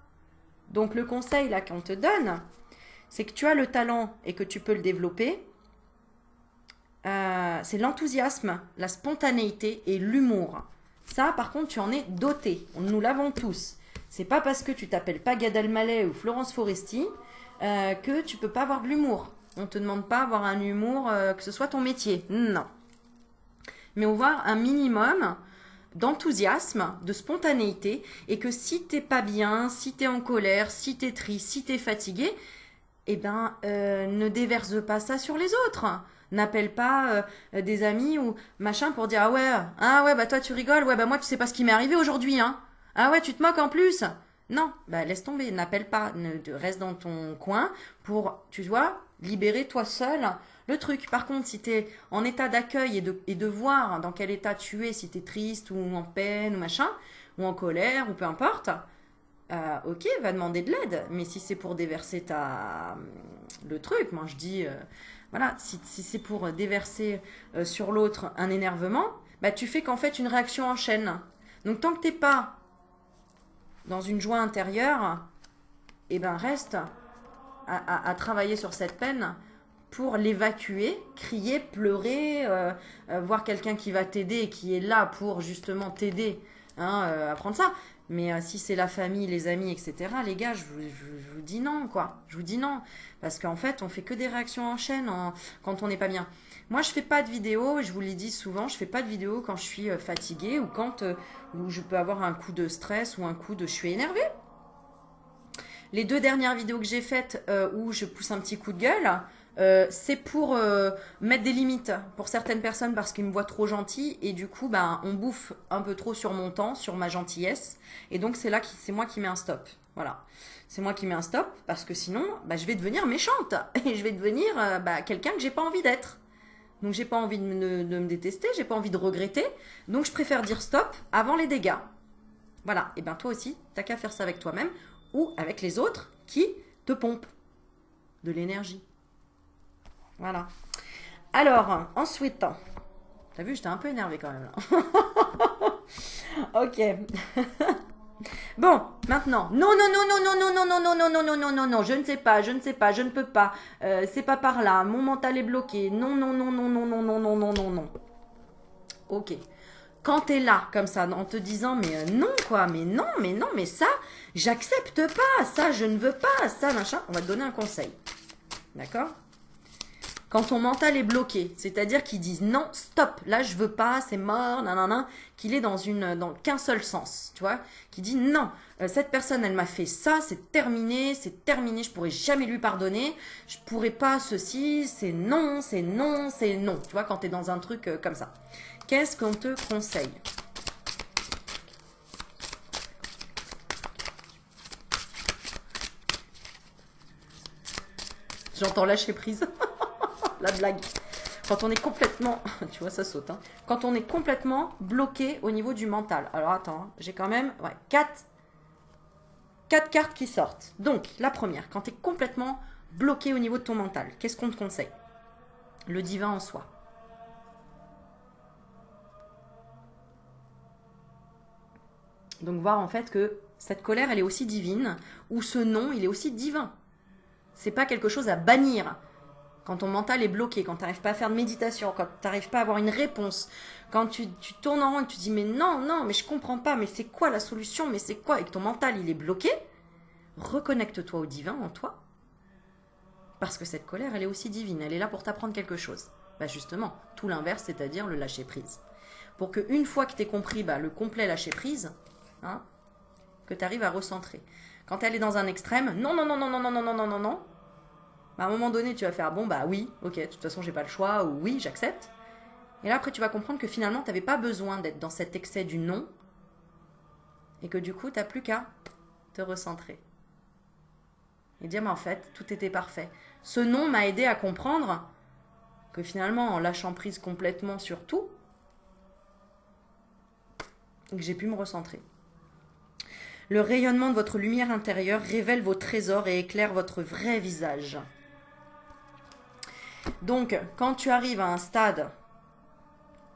Donc le conseil là qu'on te donne, c'est que tu as le talent et que tu peux le développer. C'est l'enthousiasme, la spontanéité et l'humour. Ça, par contre, tu en es doté. Nous l'avons tous. C'est pas parce que tu t'appelles pas Gad Elmaleh ou Florence Foresti que tu peux pas avoir de l'humour. On te demande pas d'avoir un humour, que ce soit ton métier. Non. Mais on va avoir un minimum d'enthousiasme, de spontanéité, et que si t'es pas bien, si t'es en colère, si t'es triste, si t'es fatigué, eh ben, ne déverse pas ça sur les autres. N'appelle pas des amis ou machin pour dire ah ouais, bah toi tu rigoles, ouais, bah moi tu sais pas ce qui m'est arrivé aujourd'hui, hein. Ah ouais, tu te moques en plus. Non, bah laisse tomber, n'appelle pas, reste dans ton coin pour, tu vois, libérer toi seul le truc. Par contre, si tu es en état d'accueil et de voir dans quel état tu es, si tu es triste ou en peine ou machin, ou en colère ou peu importe, ok, va demander de l'aide. Mais si c'est pour déverser le truc, moi je dis, voilà, si c'est pour déverser sur l'autre un énervement, bah tu fais qu'en fait une réaction en chaîne. Donc tant que t'es pas dans une joie intérieure, eh ben reste à travailler sur cette peine pour l'évacuer, crier, pleurer, voir quelqu'un qui va t'aider et qui est là pour justement t'aider, hein, à prendre ça. Mais si c'est la famille, les amis, etc., les gars, je vous dis non, quoi. Je vous dis non. Parce qu'en fait, on fait que des réactions en chaîne quand on n'est pas bien. Moi, je fais pas de vidéos, je vous l'ai dit souvent, je fais pas de vidéos quand je suis fatiguée ou quand où je peux avoir un coup de stress ou un coup de je suis énervée. Les 2 dernières vidéos que j'ai faites où je pousse un petit coup de gueule, c'est pour mettre des limites pour certaines personnes parce qu'ils me voient trop gentil et du coup ben, on bouffe un peu trop sur mon temps, sur ma gentillesse et donc c'est moi qui mets un stop. Voilà, c'est moi qui mets un stop parce que sinon ben, je vais devenir méchante et je vais devenir quelqu'un que j'ai pas envie d'être. Donc j'ai pas envie de me détester, j'ai pas envie de regretter, donc je préfère dire stop avant les dégâts. Voilà, et ben toi aussi t'as qu'à faire ça avec toi-même ou avec les autres qui te pompent de l'énergie. Voilà. Alors, ensuite, t'as vu, j'étais un peu énervée quand même là. Ok. Bon, maintenant. Non, non, non, non, non, non, non, non, non, non, non, non, non, non, je ne sais pas, je ne sais pas, je ne peux pas. C'est pas par là. Mon mental est bloqué. Non, non, non, non, non, non, non, non, non, non, non. Ok. Quand t'es là, comme ça, en te disant, mais non, quoi, mais non, mais non, mais ça, j'accepte pas, ça, je ne veux pas, ça, machin, on va te donner un conseil. D'accord? Quand ton mental est bloqué, c'est-à-dire qu'ils disent non, stop, là je veux pas, c'est mort, nanana, qu'il est dans qu'un seul sens, tu vois, qui dit non, cette personne elle m'a fait ça, c'est terminé, je pourrai jamais lui pardonner, je pourrai pas ceci, c'est non, c'est non, c'est non, tu vois, quand tu es dans un truc comme ça. Qu'est-ce qu'on te conseille? J'entends lâcher prise. La blague. Quand on est complètement, tu vois, ça saute, hein. Quand on est complètement bloqué au niveau du mental. Alors attends, hein, j'ai quand même 4 cartes qui sortent. Donc, la première, quand tu es complètement bloqué au niveau de ton mental, qu'est-ce qu'on te conseille? Le divin en soi. Donc, voir en fait que cette colère, elle est aussi divine, ou ce non, il est aussi divin. C'est pas quelque chose à bannir. Quand ton mental est bloqué, quand tu n'arrives pas à faire de méditation, quand tu n'arrives pas à avoir une réponse, quand tu tournes en rond et que tu dis mais non, non, mais je comprends pas, mais c'est quoi la solution, mais c'est quoi, et que ton mental il est bloqué, reconnecte-toi au divin en toi. Parce que cette colère, elle est aussi divine, elle est là pour t'apprendre quelque chose. Bah justement, tout l'inverse, c'est-à-dire le lâcher prise. Pour qu'une fois que tu aies compris le complet lâcher prise, hein, que tu arrives à recentrer. Quand elle est dans un extrême, non, non, non, non, non, non, non, non, non, non, non, à un moment donné, tu vas faire bon, bah oui, ok, de toute façon, j'ai pas le choix, ou oui, j'accepte. Et là, après, tu vas comprendre que finalement, tu n'avais pas besoin d'être dans cet excès du non, et que du coup, tu n'as plus qu'à te recentrer. Et dire, mais en fait, tout était parfait. Ce non m'a aidé à comprendre que finalement, en lâchant prise complètement sur tout, que j'ai pu me recentrer. Le rayonnement de votre lumière intérieure révèle vos trésors et éclaire votre vrai visage. Donc, quand tu arrives à un stade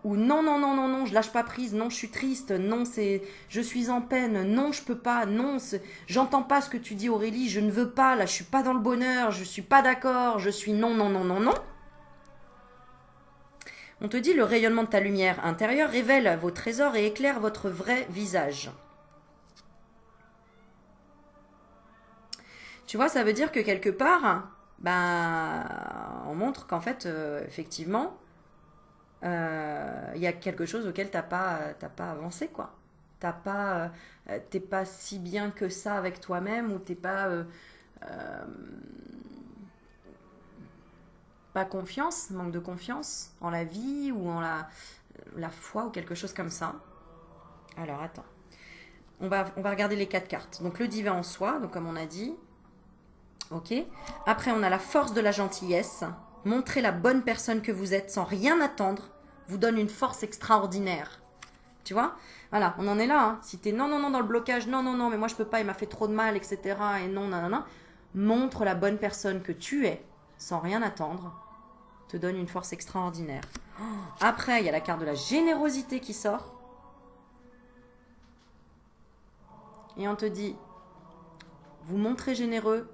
où non, non, non, non, non, je lâche pas prise, non, je suis triste, non, je suis en peine, non, je peux pas, non, j'entends pas ce que tu dis Aurélie, je ne veux pas, là, je suis pas dans le bonheur, je suis pas d'accord, je suis non, non, non, non, non. On te dit le rayonnement de ta lumière intérieure révèle vos trésors et éclaire votre vrai visage. Tu vois, ça veut dire que quelque part, on montre qu'en fait, effectivement, y a quelque chose auquel t'as pas avancé, quoi. T'es pas si bien que ça avec toi-même, ou t'es pas confiance, manque de confiance en la vie ou en la foi ou quelque chose comme ça. Alors attends, on va regarder les 4 cartes. Donc le divin en soi, donc comme on a dit. Ok. Après, on a la force de la gentillesse. Montrer la bonne personne que vous êtes sans rien attendre vous donne une force extraordinaire. Tu vois? Voilà, on en est là. Hein. Si t'es non, non, non dans le blocage, non, non, non, mais moi je peux pas, il m'a fait trop de mal, etc. Et non, non, non, non. Montre la bonne personne que tu es sans rien attendre te donne une force extraordinaire. Après, il y a la carte de la générosité qui sort. Et on te dit, vous montrez généreux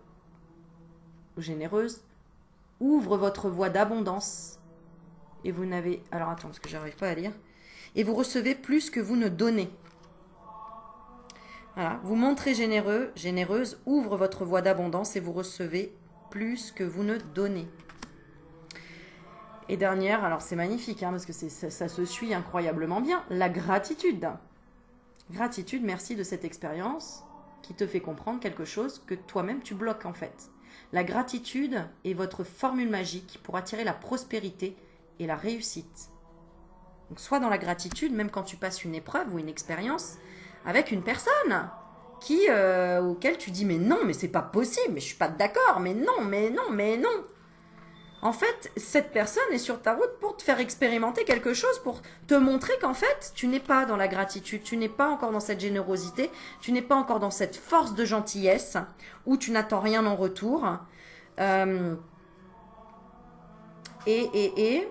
ou généreuse, ouvre votre voie d'abondance et vous n'avez... Alors attends, parce que j'arrive pas à lire. Et vous recevez plus que vous ne donnez. Voilà, vous montrez généreux, généreuse, ouvre votre voie d'abondance et vous recevez plus que vous ne donnez. Et dernière, alors c'est magnifique, hein, parce que ça se suit incroyablement bien, la gratitude. Gratitude, merci de cette expérience qui te fait comprendre quelque chose que toi-même tu bloques en fait. La gratitude est votre formule magique pour attirer la prospérité et la réussite. Donc, sois dans la gratitude, même quand tu passes une épreuve ou une expérience avec une personne auquel tu dis mais non, mais c'est pas possible, mais je suis pas d'accord, mais non, mais non, mais non. En fait, cette personne est sur ta route pour te faire expérimenter quelque chose, pour te montrer qu'en fait, tu n'es pas dans la gratitude, tu n'es pas encore dans cette générosité, tu n'es pas encore dans cette force de gentillesse, où tu n'attends rien en retour. Et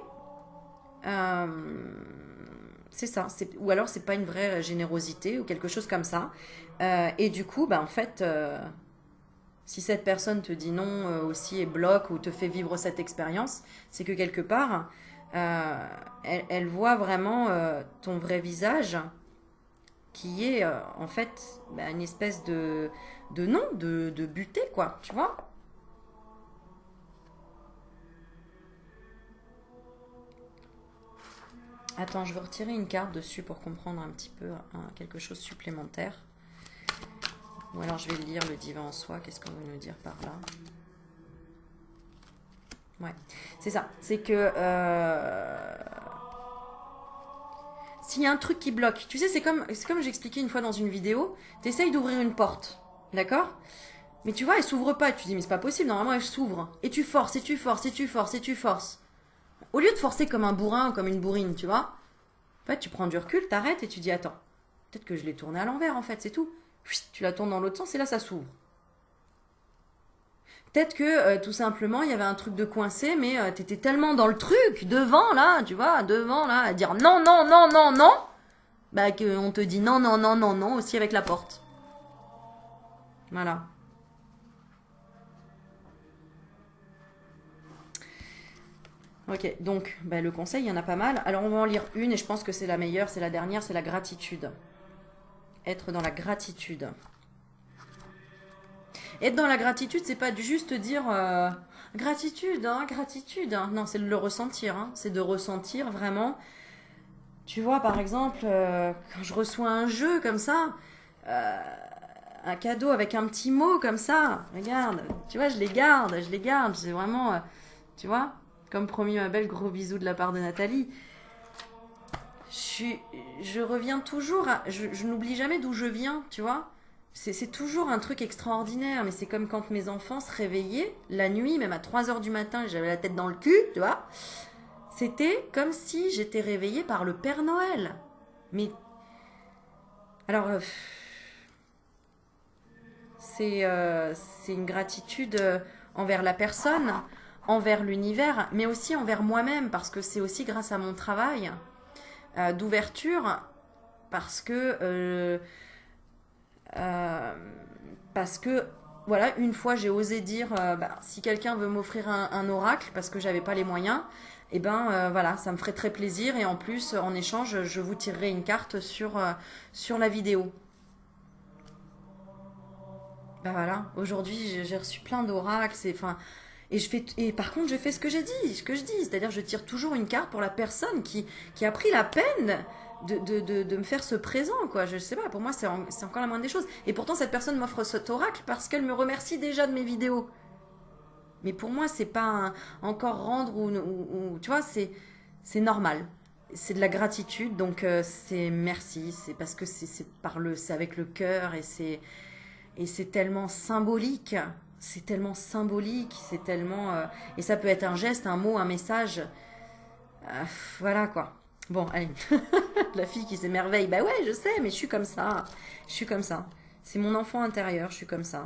c'est ça. Ou alors, c'est pas une vraie générosité ou quelque chose comme ça. Et du coup, bah, en fait, si cette personne te dit non aussi et bloque ou te fait vivre cette expérience, c'est que quelque part, elle voit vraiment ton vrai visage qui est en fait bah, une espèce de non, de buté, quoi, tu vois. Attends, je vais retirer une carte dessus pour comprendre un petit peu quelque chose supplémentaire. Ou alors je vais lire le divin en soi, qu'est-ce qu'on veut nous dire par là? Ouais, c'est ça, c'est que s'il y a un truc qui bloque, tu sais, c'est comme j'expliquais une fois dans une vidéo, tu essayes d'ouvrir une porte, d'accord? Mais tu vois, elle s'ouvre pas, tu dis, mais c'est pas possible, normalement elle s'ouvre. Et tu forces, et tu forces, et tu forces, et tu forces. Au lieu de forcer comme un bourrin ou comme une bourrine, tu vois, en fait, tu prends du recul, t'arrêtes et tu dis, attends, peut-être que je l'ai tournée à l'envers, en fait, c'est tout. Tu la tournes dans l'autre sens et là, ça s'ouvre. Peut-être que tout simplement il y avait un truc de coincé, mais t'étais tellement dans le truc, devant là, tu vois, devant là, à dire non, non, non, non, non, bah qu'on te dit non, non, non, non, non aussi avec la porte. Voilà. Ok, donc bah, le conseil, il y en a pas mal. Alors on va en lire une et je pense que c'est la meilleure, c'est la dernière, c'est la gratitude. Être dans la gratitude. Être dans la gratitude, c'est pas juste dire gratitude, hein, gratitude. Hein. Non, c'est de le ressentir. Hein. C'est de ressentir vraiment. Tu vois, par exemple, quand je reçois un jeu comme ça, euh, un cadeau avec un petit mot comme ça, regarde, tu vois, je les garde, je les garde. C'est vraiment, tu vois, comme promis ma belle, gros bisous de la part de Nathalie. Je, je reviens toujours, je n'oublie jamais d'où je viens, tu vois. C'est toujours un truc extraordinaire, mais c'est comme quand mes enfants se réveillaient la nuit, même à 3 heures du matin, et j'avais la tête dans le cul, tu vois. C'était comme si j'étais réveillée par le Père Noël. Mais alors, c'est une gratitude envers la personne, envers l'univers, mais aussi envers moi-même, parce que c'est aussi grâce à mon travail d'ouverture, parce que euh, parce que voilà, une fois j'ai osé dire bah, si quelqu'un veut m'offrir un oracle parce que j'avais pas les moyens, et ben voilà, ça me ferait très plaisir et en plus en échange je vous tirerai une carte sur la vidéo. Ben voilà, aujourd'hui j'ai reçu plein d'oracles, enfin et par contre je fais ce que je dis, c'est-à-dire je tire toujours une carte pour la personne qui a pris la peine de me faire ce présent, quoi. Je sais pas, pour moi c'est encore la moindre des choses. Et pourtant cette personne m'offre cet oracle parce qu'elle me remercie déjà de mes vidéos. Mais pour moi c'est pas encore rendre ou tu vois, c'est normal. C'est de la gratitude, donc c'est merci, c'est parce que c'est avec le cœur et c'est tellement symbolique. C'est tellement symbolique, c'est tellement et ça peut être un geste, un mot, un message. Voilà quoi. Bon, allez. La fille qui s'émerveille. Bah ouais, je sais, mais je suis comme ça. Je suis comme ça. C'est mon enfant intérieur, je suis comme ça.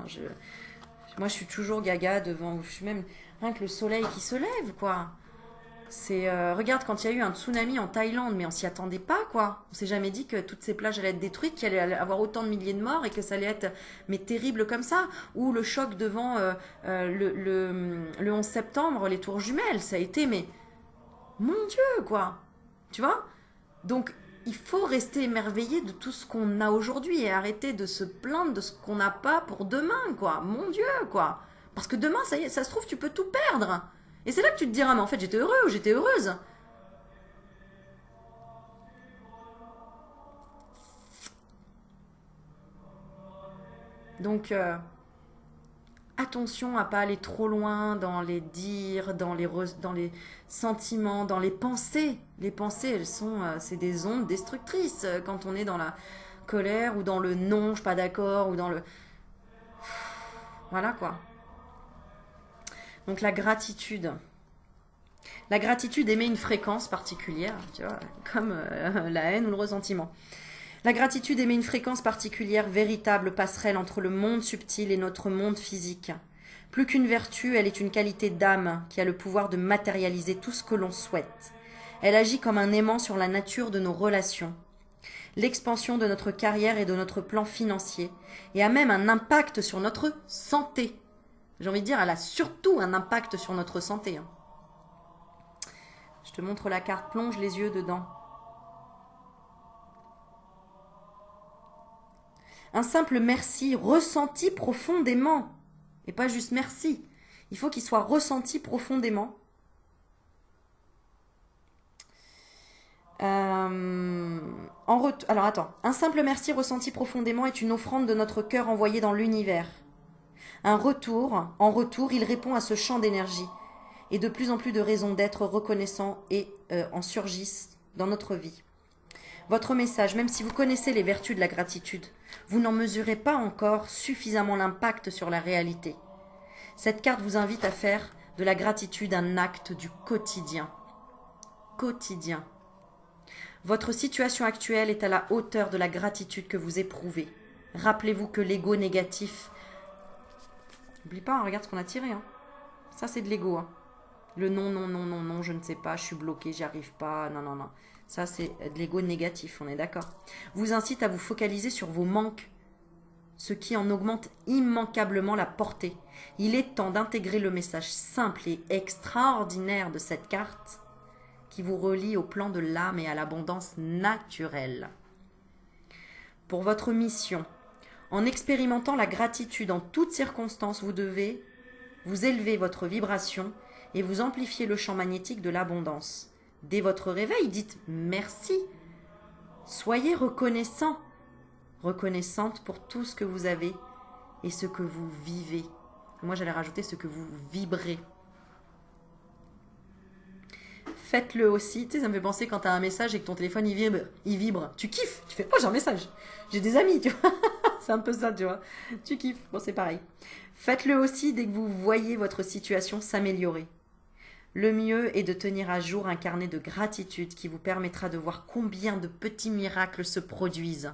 Moi, je suis toujours gaga devant. Je suis même. Rien que le soleil qui se lève, quoi. Regarde, quand il y a eu un tsunami en Thaïlande, mais on s'y attendait pas, quoi. On s'est jamais dit que toutes ces plages allaient être détruites, qu'il allait avoir autant de milliers de morts et que ça allait être mais terrible comme ça. Ou le choc devant le 11 septembre, les tours jumelles, ça a été, mais mon Dieu, quoi. Tu vois? Donc, il faut rester émerveillé de tout ce qu'on a aujourd'hui et arrêter de se plaindre de ce qu'on n'a pas pour demain, quoi. Mon Dieu, quoi. Parce que demain, ça y est, ça se trouve, tu peux tout perdre. Et c'est là que tu te diras, mais en fait, j'étais heureux ou j'étais heureuse. Donc, attention à pas aller trop loin dans les dires, dans les sentiments, dans les pensées. Les pensées, c'est des ondes destructrices quand on est dans la colère ou dans le non, je suis pas d'accord, ou dans le... Voilà quoi. Donc la gratitude. La gratitude émet une fréquence particulière, tu vois, comme la haine ou le ressentiment. La gratitude émet une fréquence particulière, véritable passerelle entre le monde subtil et notre monde physique. Plus qu'une vertu, elle est une qualité d'âme qui a le pouvoir de matérialiser tout ce que l'on souhaite. Elle agit comme un aimant sur la nature de nos relations, l'expansion de notre carrière et de notre plan financier, et a même un impact sur notre santé. J'ai envie de dire, elle a surtout un impact sur notre santé. Hein. Je te montre la carte, plonge les yeux dedans. Un simple merci ressenti profondément. Et pas juste merci. Il faut qu'il soit ressenti profondément. Alors attends. Un simple merci ressenti profondément est une offrande de notre cœur envoyée dans l'univers. En retour, il répond à ce champ d'énergie. Et de plus en plus de raisons d'être reconnaissants en surgissent dans notre vie. Votre message, même si vous connaissez les vertus de la gratitude, vous n'en mesurez pas encore suffisamment l'impact sur la réalité. Cette carte vous invite à faire de la gratitude un acte du quotidien. Quotidien. Votre situation actuelle est à la hauteur de la gratitude que vous éprouvez. Rappelez-vous que l'ego négatif... N'oublie pas, hein, regarde ce qu'on a tiré. Hein. Ça, c'est de l'ego. Hein. Le non, je ne sais pas, je suis bloqué, j'y arrive pas, non. Ça, c'est de l'ego négatif, on est d'accord. Vous incite à vous focaliser sur vos manques, ce qui en augmente immanquablement la portée. Il est temps d'intégrer le message simple et extraordinaire de cette carte qui vous relie au plan de l'âme et à l'abondance naturelle. Pour votre mission, en expérimentant la gratitude en toutes circonstances, vous devez vous élever votre vibration et vous amplifier le champ magnétique de l'abondance. Dès votre réveil, dites merci. Soyez reconnaissant, reconnaissante pour tout ce que vous avez et ce que vous vivez. Moi, j'allais rajouter ce que vous vibrez. Faites-le aussi. Tu sais, ça me fait penser quand tu as un message et que ton téléphone, il vibre. Tu kiffes. Tu fais, oh, j'ai un message. J'ai des amis, tu vois. C'est un peu ça, tu vois. Tu kiffes. Bon, c'est pareil. Faites-le aussi dès que vous voyez votre situation s'améliorer. Le mieux est de tenir à jour un carnet de gratitude qui vous permettra de voir combien de petits miracles se produisent.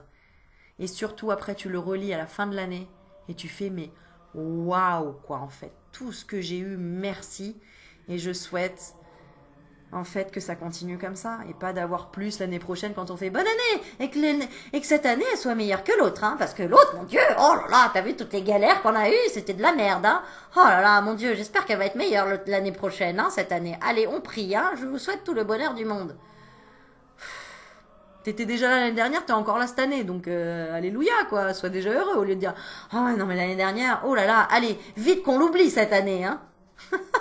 Et surtout, après, tu le relis à la fin de l'année et tu fais, mais waouh, quoi, en fait. Tout ce que j'ai eu, merci. Et je souhaite, en fait, que ça continue comme ça et pas d'avoir plus l'année prochaine quand on fait bonne année et que cette année, elle soit meilleure que l'autre. Hein, parce que l'autre, mon Dieu, oh là là, t'as vu toutes les galères qu'on a eues, c'était de la merde. Hein. Oh là là, mon Dieu, j'espère qu'elle va être meilleure l'année prochaine, hein, cette année. Allez, on prie, hein, je vous souhaite tout le bonheur du monde. T'étais déjà là l'année dernière, t'es encore là cette année, donc alléluia, quoi, sois déjà heureux au lieu de dire « Oh non, mais l'année dernière, oh là là, allez, vite qu'on l'oublie cette année, hein !»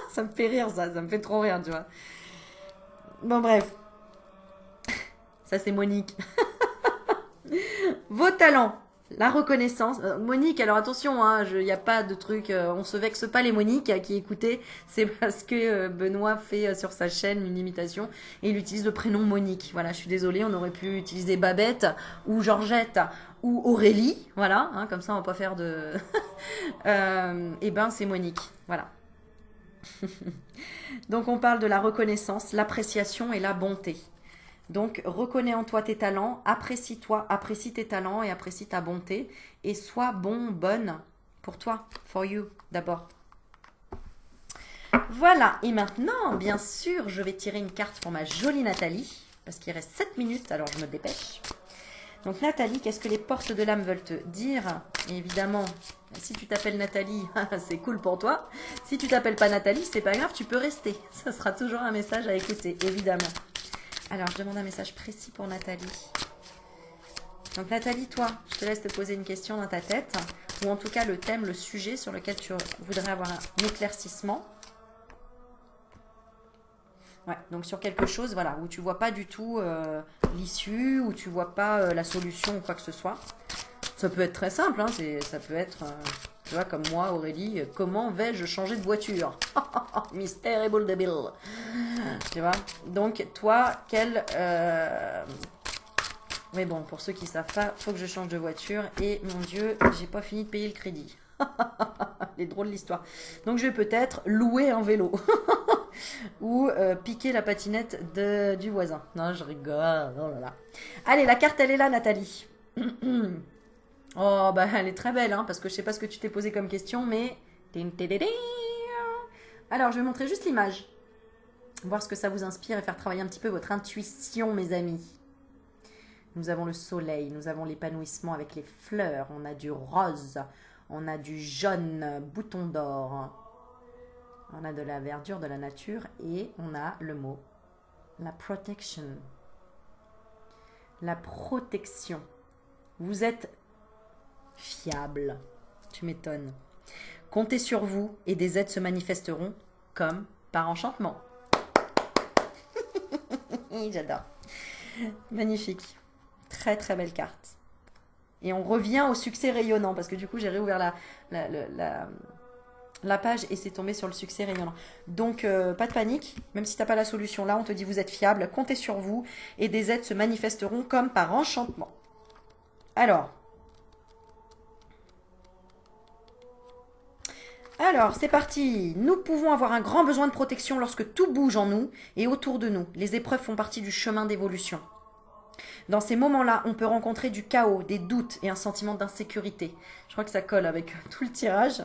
Ça me fait rire, ça me fait trop rire, tu vois. Bon, bref. Ça, c'est Monique. Vos talents. La reconnaissance. Monique, alors attention, il n'y a pas de truc, on se vexe pas les Moniques qui écoutaient, c'est parce que Benoît fait sur sa chaîne une imitation et il utilise le prénom Monique. Voilà, je suis désolée, on aurait pu utiliser Babette ou Georgette ou Aurélie, voilà, hein, comme ça on va pas faire de... et ben c'est Monique, voilà. Donc on parle de la reconnaissance, l'appréciation et la bonté. Donc, reconnais en toi tes talents, apprécie-toi, apprécie tes talents et apprécie ta bonté. Et sois bonne pour toi, for you, d'abord. Voilà, et maintenant, bien sûr, je vais tirer une carte pour ma jolie Nathalie, parce qu'il reste 7 minutes, alors je me dépêche. Donc Nathalie, qu'est-ce que les portes de l'âme veulent te dire? Et évidemment, si tu t'appelles Nathalie, c'est cool pour toi. Si tu t'appelles pas Nathalie, c'est pas grave, tu peux rester. Ça sera toujours un message à écouter, évidemment. Alors, je demande un message précis pour Nathalie. Donc, Nathalie, toi, je te laisse te poser une question dans ta tête, ou en tout cas le thème, le sujet sur lequel tu voudrais avoir un éclaircissement. Ouais, donc sur quelque chose, voilà, où tu vois pas du tout l'issue, où tu vois pas la solution ou quoi que ce soit. Ça peut être très simple, hein, ça peut être, tu vois, comme moi, Aurélie, comment vais-je changer de voiture? Mystère de Bill. Tu vois? Donc, toi, mais bon, pour ceux qui savent pas, faut que je change de voiture. Et mon Dieu, j'ai pas fini de payer le crédit. Les drôles de l'histoire. Donc, je vais peut-être louer un vélo. Ou piquer la patinette du voisin. Non, je rigole. Oh là là. Allez, la carte, elle est là, Nathalie. Oh, bah, elle est très belle, hein, parce que je sais pas ce que tu t'es posé comme question, mais Tin, tididi. Alors, je vais montrer juste l'image. Voir ce que ça vous inspire et faire travailler un petit peu votre intuition, mes amis. Nous avons le soleil, nous avons l'épanouissement avec les fleurs. On a du rose, on a du jaune, bouton d'or. On a de la verdure, de la nature et on a le mot, la protection. La protection. Vous êtes fiable. Tu m'étonnes. Comptez sur vous et des aides se manifesteront comme par enchantement. J'adore. Magnifique. Très très belle carte. Et on revient au succès rayonnant parce que du coup j'ai réouvert la page et c'est tombé sur le succès rayonnant. Donc pas de panique, même si tu n'as pas la solution là, on te dit vous êtes fiable, comptez sur vous et des aides se manifesteront comme par enchantement. Alors c'est parti. Nous pouvons avoir un grand besoin de protection lorsque tout bouge en nous et autour de nous. Les épreuves font partie du chemin d'évolution. Dans ces moments-là, on peut rencontrer du chaos, des doutes et un sentiment d'insécurité. Je crois que ça colle avec tout le tirage.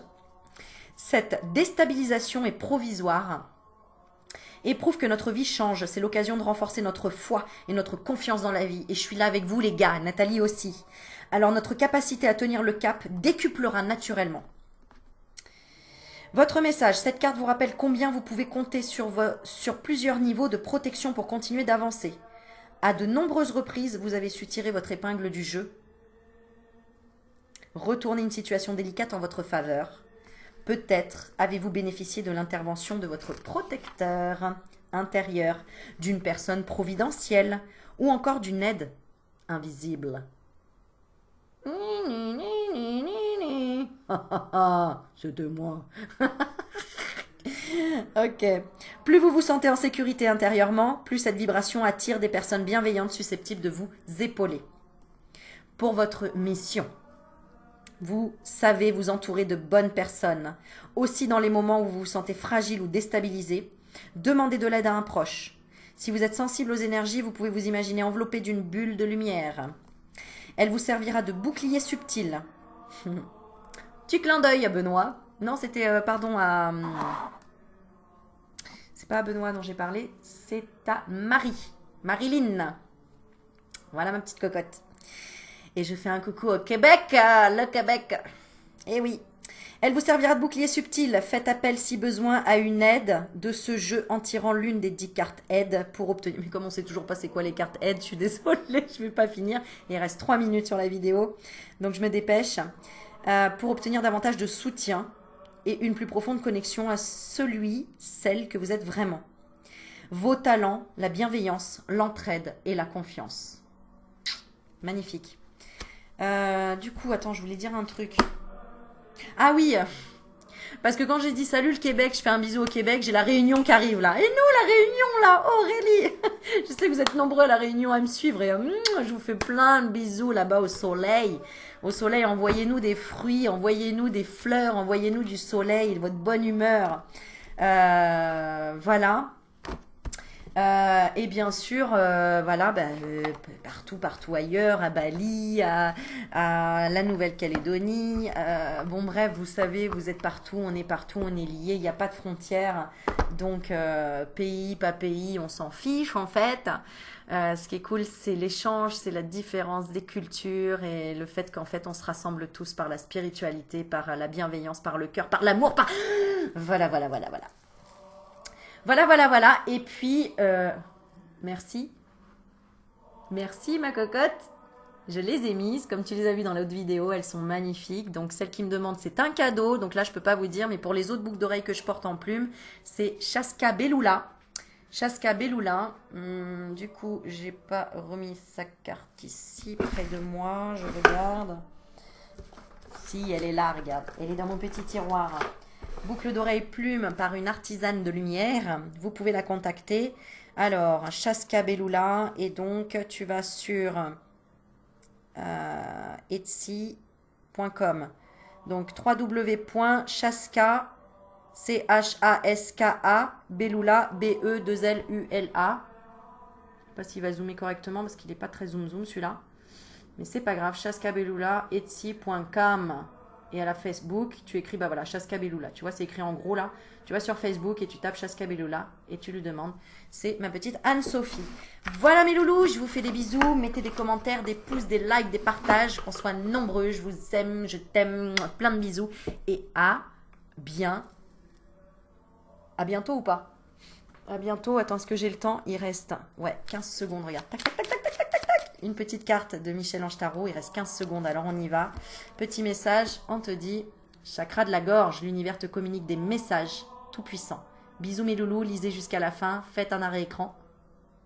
Cette déstabilisation est provisoire et prouve que notre vie change. C'est l'occasion de renforcer notre foi et notre confiance dans la vie. Et je suis là avec vous les gars, Nathalie aussi. Alors notre capacité à tenir le cap décuplera naturellement. Votre message, cette carte vous rappelle combien vous pouvez compter sur plusieurs niveaux de protection pour continuer d'avancer. À de nombreuses reprises, vous avez su tirer votre épingle du jeu. Retourner une situation délicate en votre faveur. Peut-être avez-vous bénéficié de l'intervention de votre protecteur intérieur, d'une personne providentielle ou encore d'une aide invisible. C'était moi. Ok. Plus vous vous sentez en sécurité intérieurement, plus cette vibration attire des personnes bienveillantes susceptibles de vous épauler. Pour votre mission, vous savez vous entourer de bonnes personnes. Aussi dans les moments où vous vous sentez fragile ou déstabilisé, demandez de l'aide à un proche. Si vous êtes sensible aux énergies, vous pouvez vous imaginer enveloppé d'une bulle de lumière. Elle vous servira de bouclier subtil. Petit clin d'œil à Benoît. Non, c'était, pardon, à... C'est pas à Benoît dont j'ai parlé, c'est à Marie. Marilyn. Voilà ma petite cocotte. Et je fais un coucou au Québec, le Québec. Eh oui. Elle vous servira de bouclier subtil. Faites appel si besoin à une aide de ce jeu en tirant l'une des 10 cartes aide pour obtenir... Mais comme on sait toujours pas c'est quoi les cartes aide, je suis désolée, je vais pas finir. Il reste 3 minutes sur la vidéo. Donc je me dépêche. Pour obtenir davantage de soutien et une plus profonde connexion à celle que vous êtes vraiment. Vos talents, la bienveillance, l'entraide et la confiance. Magnifique. Du coup, attends, je voulais dire un truc. Ah oui, parce que quand j'ai dit salut le Québec, je fais un bisou au Québec, j'ai la Réunion qui arrive là. Et nous, la Réunion là, Aurélie. Je sais que vous êtes nombreux à la Réunion à me suivre et je vous fais plein de bisous là-bas au soleil. Au soleil, envoyez-nous des fruits, envoyez-nous des fleurs, envoyez-nous du soleil, de votre bonne humeur. Voilà. Et bien sûr, voilà, partout ailleurs, à Bali, à la Nouvelle-Calédonie. Bon, bref, vous savez, vous êtes partout, on est liés, il n'y a pas de frontières. Donc, pays, pas pays, on s'en fiche en fait. Ce qui est cool, c'est l'échange, c'est la différence des cultures et le fait qu'en fait, on se rassemble tous par la spiritualité, par la bienveillance, par le cœur, par l'amour, par... Voilà. Voilà. Et puis, merci. Merci ma cocotte. Je les ai mises, comme tu les as vues dans l'autre vidéo, elles sont magnifiques. Donc celle qui me demande, c'est un cadeau. Donc là, je peux pas vous dire, mais pour les autres boucles d'oreilles que je porte en plume, c'est Chaska Belula. Chaska Belula. Du coup, j'ai pas remis sa carte ici, près de moi. Je regarde. Si, elle est là, regarde. Elle est dans mon petit tiroir. Boucle d'oreille plume par une artisane de lumière. Vous pouvez la contacter. Alors, Chaska Belula. Et donc, tu vas sur Etsy.com. Donc, www.chaska, C-H-A-S-K-A, Belula, B-E-2-L-U-L-A. Je ne sais pas s'il va zoomer correctement parce qu'il n'est pas très zoom celui-là. Mais c'est pas grave. Chaska Belula, Etsy.com. Et à la Facebook, tu écris, bah voilà, Chaska Belloula. Tu vois, c'est écrit en gros là. Tu vas sur Facebook et tu tapes Chaska Belloula et tu lui demandes. C'est ma petite Anne-Sophie. Voilà mes loulous, je vous fais des bisous. Mettez des commentaires, des pouces, des likes, des partages. Qu'on soit nombreux. Je vous aime, je t'aime. Plein de bisous. Et à bientôt ou pas? À bientôt. Attends, est-ce que j'ai le temps? Il reste, ouais, 15 secondes. Regarde. Tac, tac, tac, tac, tac, tac, tac. Une petite carte de Michel-Ange Tarot. Il reste 15 secondes. Alors, on y va. Petit message. On te dit, chakra de la gorge. L'univers te communique des messages tout puissants. Bisous mes loulous. Lisez jusqu'à la fin. Faites un arrêt écran.